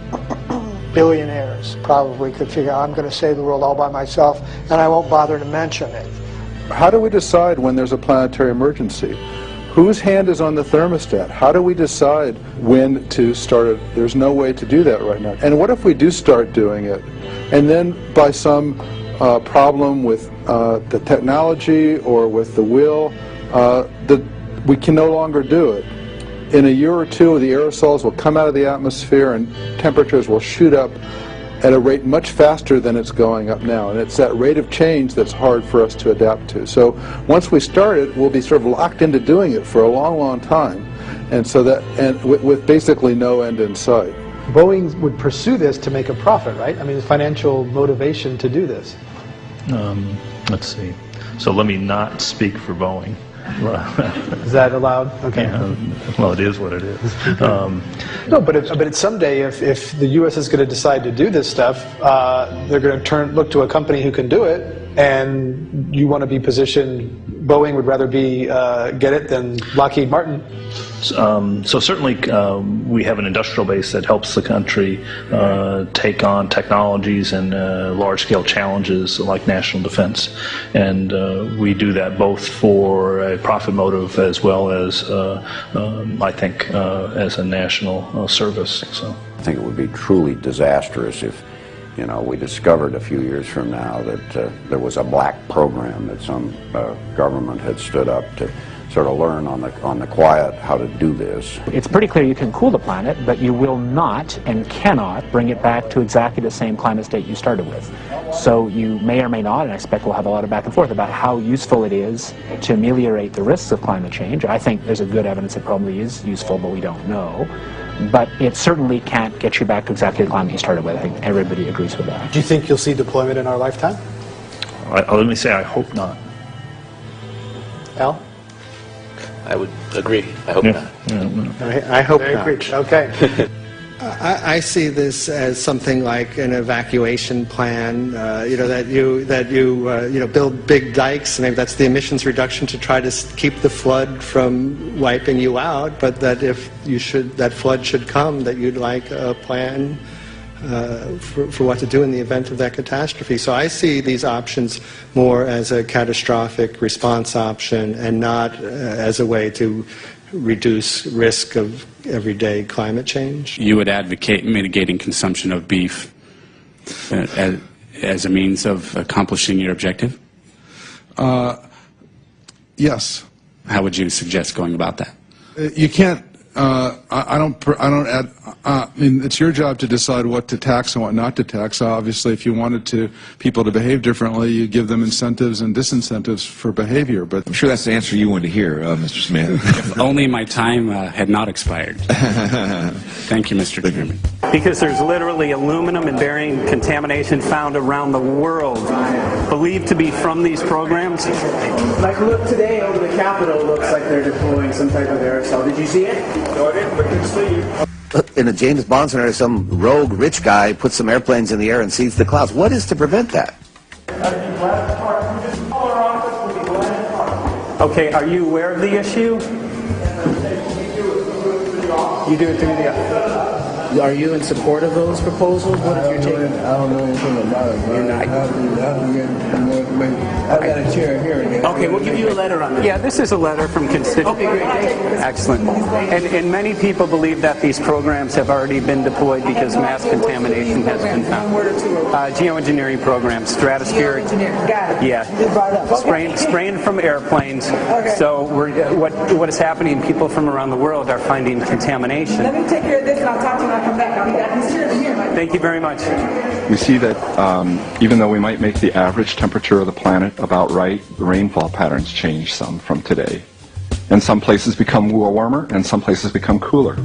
billionaires probably could figure out, I'm going to save the world all by myself, and I won't bother to mention it. How do we decide when there's a planetary emergency? Whose hand is on the thermostat? How do we decide when to start it? There's no way to do that right now. And what if we do start doing it, and then by some problem with the technology or with the will, we can no longer do it? In a year or two, the aerosols will come out of the atmosphere and temperatures will shoot up at a rate much faster than it's going up now. And it's that rate of change that's hard for us to adapt to. So once we start it, we'll be sort of locked into doing it for a long, long time. And so with basically no end in sight. Boeing would pursue this to make a profit, right? I mean, financial motivation to do this. Let's see. So let me not speak for Boeing. Is that allowed? Okay. Yeah, well, it is what it is. No, but someday, if the U.S. is going to decide to do this stuff, they're going to look to a company who can do it, and you want to be positioned Boeing would rather be get it than Lockheed Martin. So certainly we have an industrial base that helps the country take on technologies and large-scale challenges like national defense. And we do that both for a profit motive as well as, I think, as a national service. So I think it would be truly disastrous if, you know, we discovered a few years from now that there was a black program that some government had stood up to sort of learn on the quiet how to do this. It's pretty clear you can cool the planet, but you will not and cannot bring it back to exactly the same climate state you started with. So you may or may not, and I expect we'll have a lot of back and forth about how useful it is to ameliorate the risks of climate change. I think there's a good evidence it probably is useful, but we don't know. But it certainly can't get you back to exactly the climate you started with. I think everybody agrees with that. Do you think you'll see deployment in our lifetime? Let me say I hope not. Al? I would agree. I hope not. I hope not. Okay. I see this as something like an evacuation plan. That you build big dikes, and maybe that's the emissions reduction to try to keep the flood from wiping you out. But that if that flood should come, that you'd like a plan for what to do in the event of that catastrophe. So I see these options more as a catastrophic response option and not as a way to reduce risk of everyday climate change. You would advocate mitigating consumption of beef as a means of accomplishing your objective? Yes. How would you suggest going about that? You can't. I mean, it's your job to decide what to tax and what not to tax. Obviously, if you wanted people to behave differently, you give them incentives and disincentives for behavior. But I'm sure that's the answer you wanted to hear, Mr. Smith. If only my time had not expired. Thank you, Mr. Chairman. Because there's literally aluminum and barium contamination found around the world, believed to be from these programs. Like, look today over the Capitol, looks like they're deploying some type of aerosol. Did you see it? No, I didn't, but good to see you. In a James Bond scenario, some rogue rich guy puts some airplanes in the air and sees the clouds. What is to prevent that? Okay, are you aware of the issue? You do it through the... Are you in support of those proposals? What if you're taking? I don't know anything about it. You're not. I have to get more information. I've got a chair here. Okay, we'll give you a letter on that. Yeah, this is a letter from constituents. Okay, great. Thank you. Excellent. And many people believe that these programs have already been deployed because mass contamination has been found. Geoengineering programs, stratospheric. Got it. Yeah. Spraying from airplanes. Okay. So what is happening? People from around the world are finding contamination. Let me take care of this, and I'll talk to you when I come back. I'll be back. These chairs are here. Thank you very much. We see that even though we might make the average temperature of the planet about right, the rainfall patterns change some from today. And some places become warmer and some places become cooler.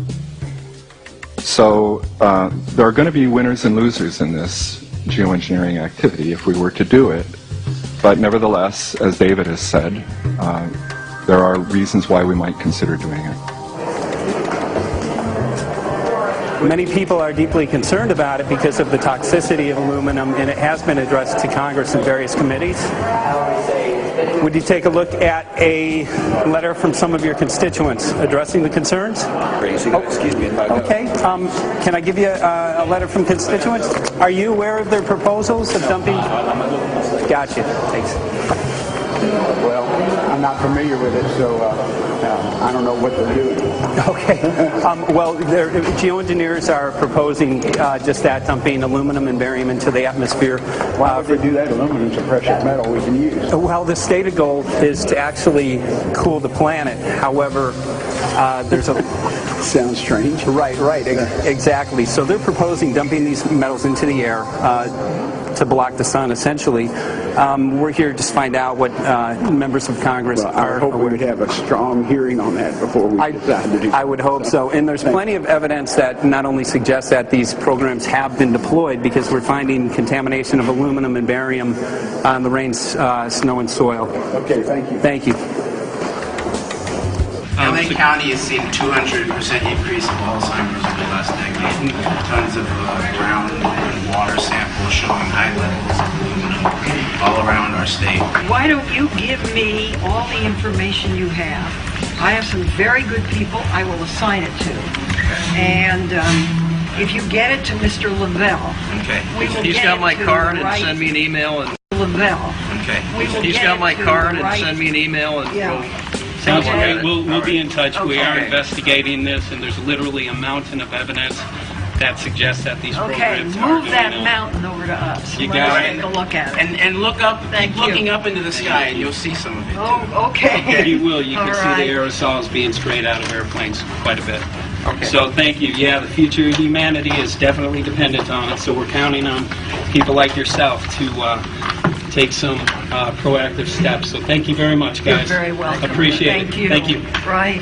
So there are going to be winners and losers in this geoengineering activity if we were to do it. But nevertheless, as David has said, there are reasons why we might consider doing it. Many people are deeply concerned about it because of the toxicity of aluminum, and it has been addressed to Congress in various committees. Would you take a look at a letter from some of your constituents addressing the concerns? Excuse me if I go. Okay. Can I give you a letter from constituents? Are you aware of their proposals of dumping? Gotcha. Thanks. Well, I'm not familiar with it, so I don't know what they're doing. Okay. Well, geoengineers are proposing just that, dumping aluminum and barium into the atmosphere. Why would they do that? Aluminum's a precious metal we can use. Well, the stated goal is to actually cool the planet. However, there's a... Sounds strange. Right. Exactly. So they're proposing dumping these metals into the air to block the sun, essentially. We're here to find out what members of Congress are... I hope we'd have a strong hearing on that before we decide to do it. I would hope so. And there's plenty of evidence that not only suggests that these programs have been deployed, because we're finding contamination of aluminum and barium on the rain, snow, and soil. Okay, thank you. Thank you. LA County has seen a 200% increase of Alzheimer's over the last decade. Tons of ground and water samples showing high levels of aluminum all around our state. Why don't you give me all the information you have? I have some very good people I will assign it to. And if you get it to Mr. Lavelle, we will He's get got it my to card the and right send me an email. And Lavelle. He's got my card and send me an email. And Sounds Okay. great. We'll be in touch. We are Okay. investigating this, and there's literally a mountain of evidence that suggests that these Okay, programs are move doing that it. mountain over to us. You Let got us it. take a look at it. And look up, Thank keep looking you. up into the sky, and you'll see some of it. Oh, okay. You will. You can All see right. the aerosols being sprayed out of airplanes quite a bit. So thank you. Yeah, the future of humanity is definitely dependent on it. So we're counting on people like yourself to take some proactive steps. So thank you very much, guys. You're very welcome. Appreciate Thank it. you. Thank you. Right.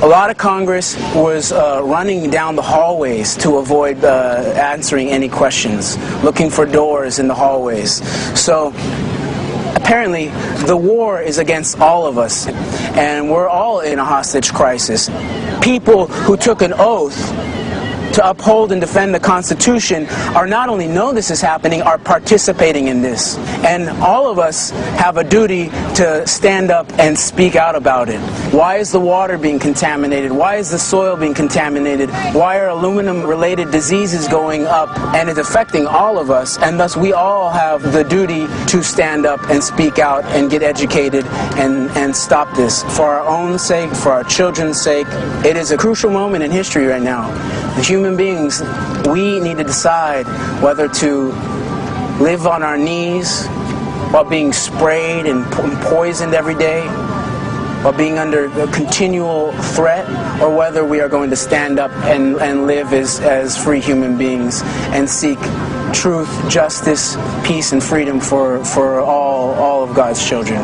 A lot of Congress was running down the hallways to avoid answering any questions, looking for doors in the hallways. So apparently the war is against all of us, and we're all in a hostage crisis. People who took an oath to uphold and defend the Constitution are not only know this is happening, are participating in this. And all of us have a duty to stand up and speak out about it. Why is the water being contaminated? Why is the soil being contaminated? Why are aluminum-related diseases going up? And it's affecting all of us, and thus we all have the duty to stand up and speak out and get educated and stop this. For our own sake, for our children's sake, it is a crucial moment in history right now. The human beings, we need to decide whether to live on our knees while being sprayed and poisoned every day, while being under a continual threat, or whether we are going to stand up and live as free human beings and seek truth, justice, peace, and freedom for all of God's children.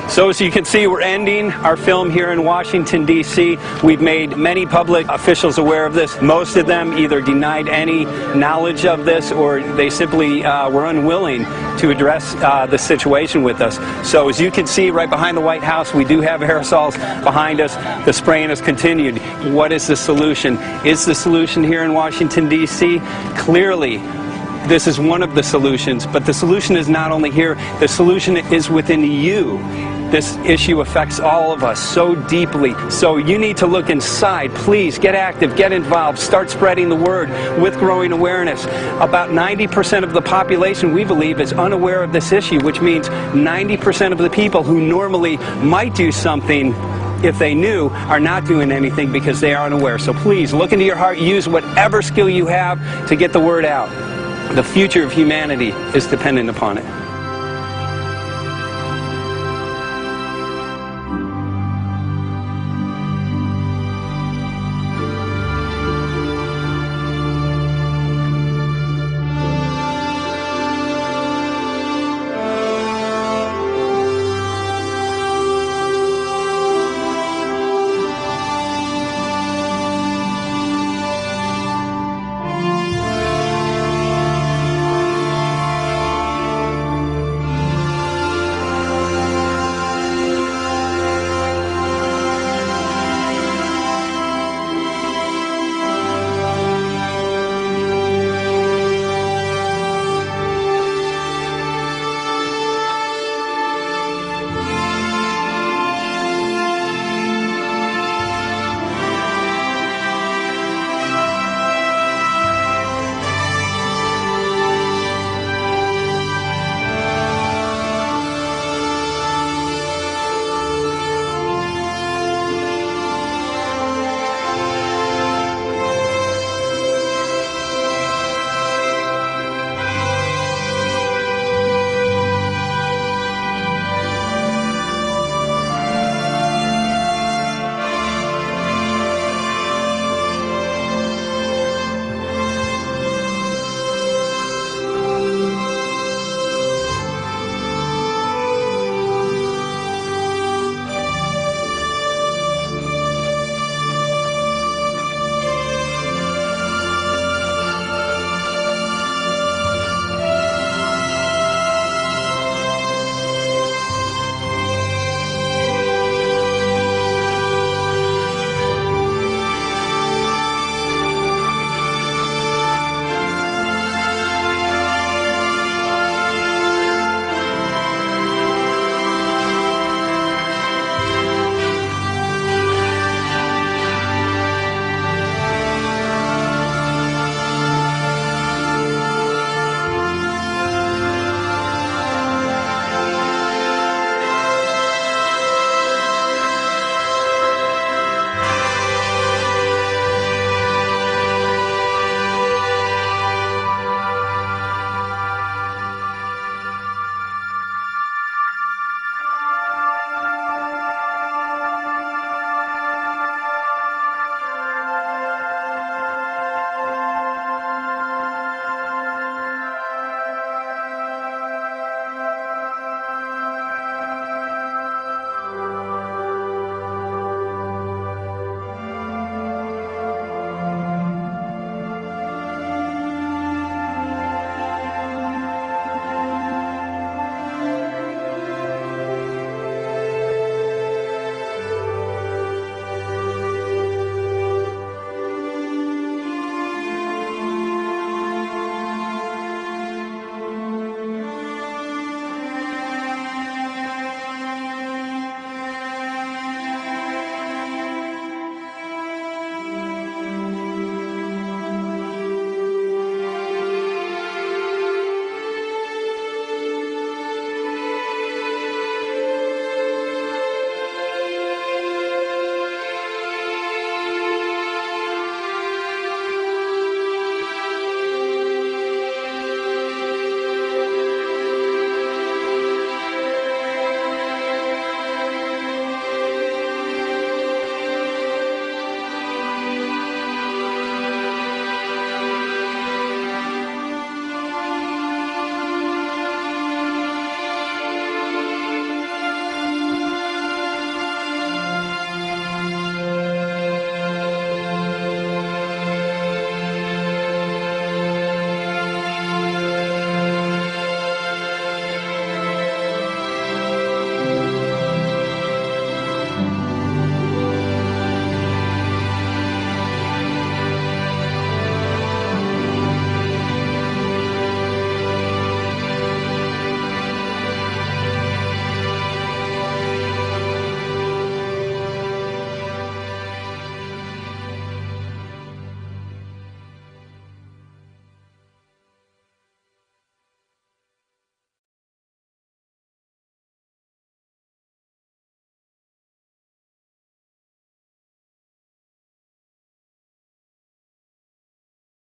So as you can see, we're ending our film here in Washington, D.C. We've made many public officials aware of this. Most of them either denied any knowledge of this, or they simply were unwilling to address the situation with us. So as you can see right behind the White House, we do have aerosols behind us. The spraying has continued. What is the solution? Is the solution here in Washington, D.C.? Clearly, this is one of the solutions, but the solution is not only here, the solution is within you. This issue affects all of us so deeply. So you need to look inside. Please get active, get involved, start spreading the word with growing awareness. About 90% of the population, we believe, is unaware of this issue, which means 90% of the people who normally might do something if they knew are not doing anything because they are unaware. So please look into your heart, use whatever skill you have to get the word out. The future of humanity is dependent upon it.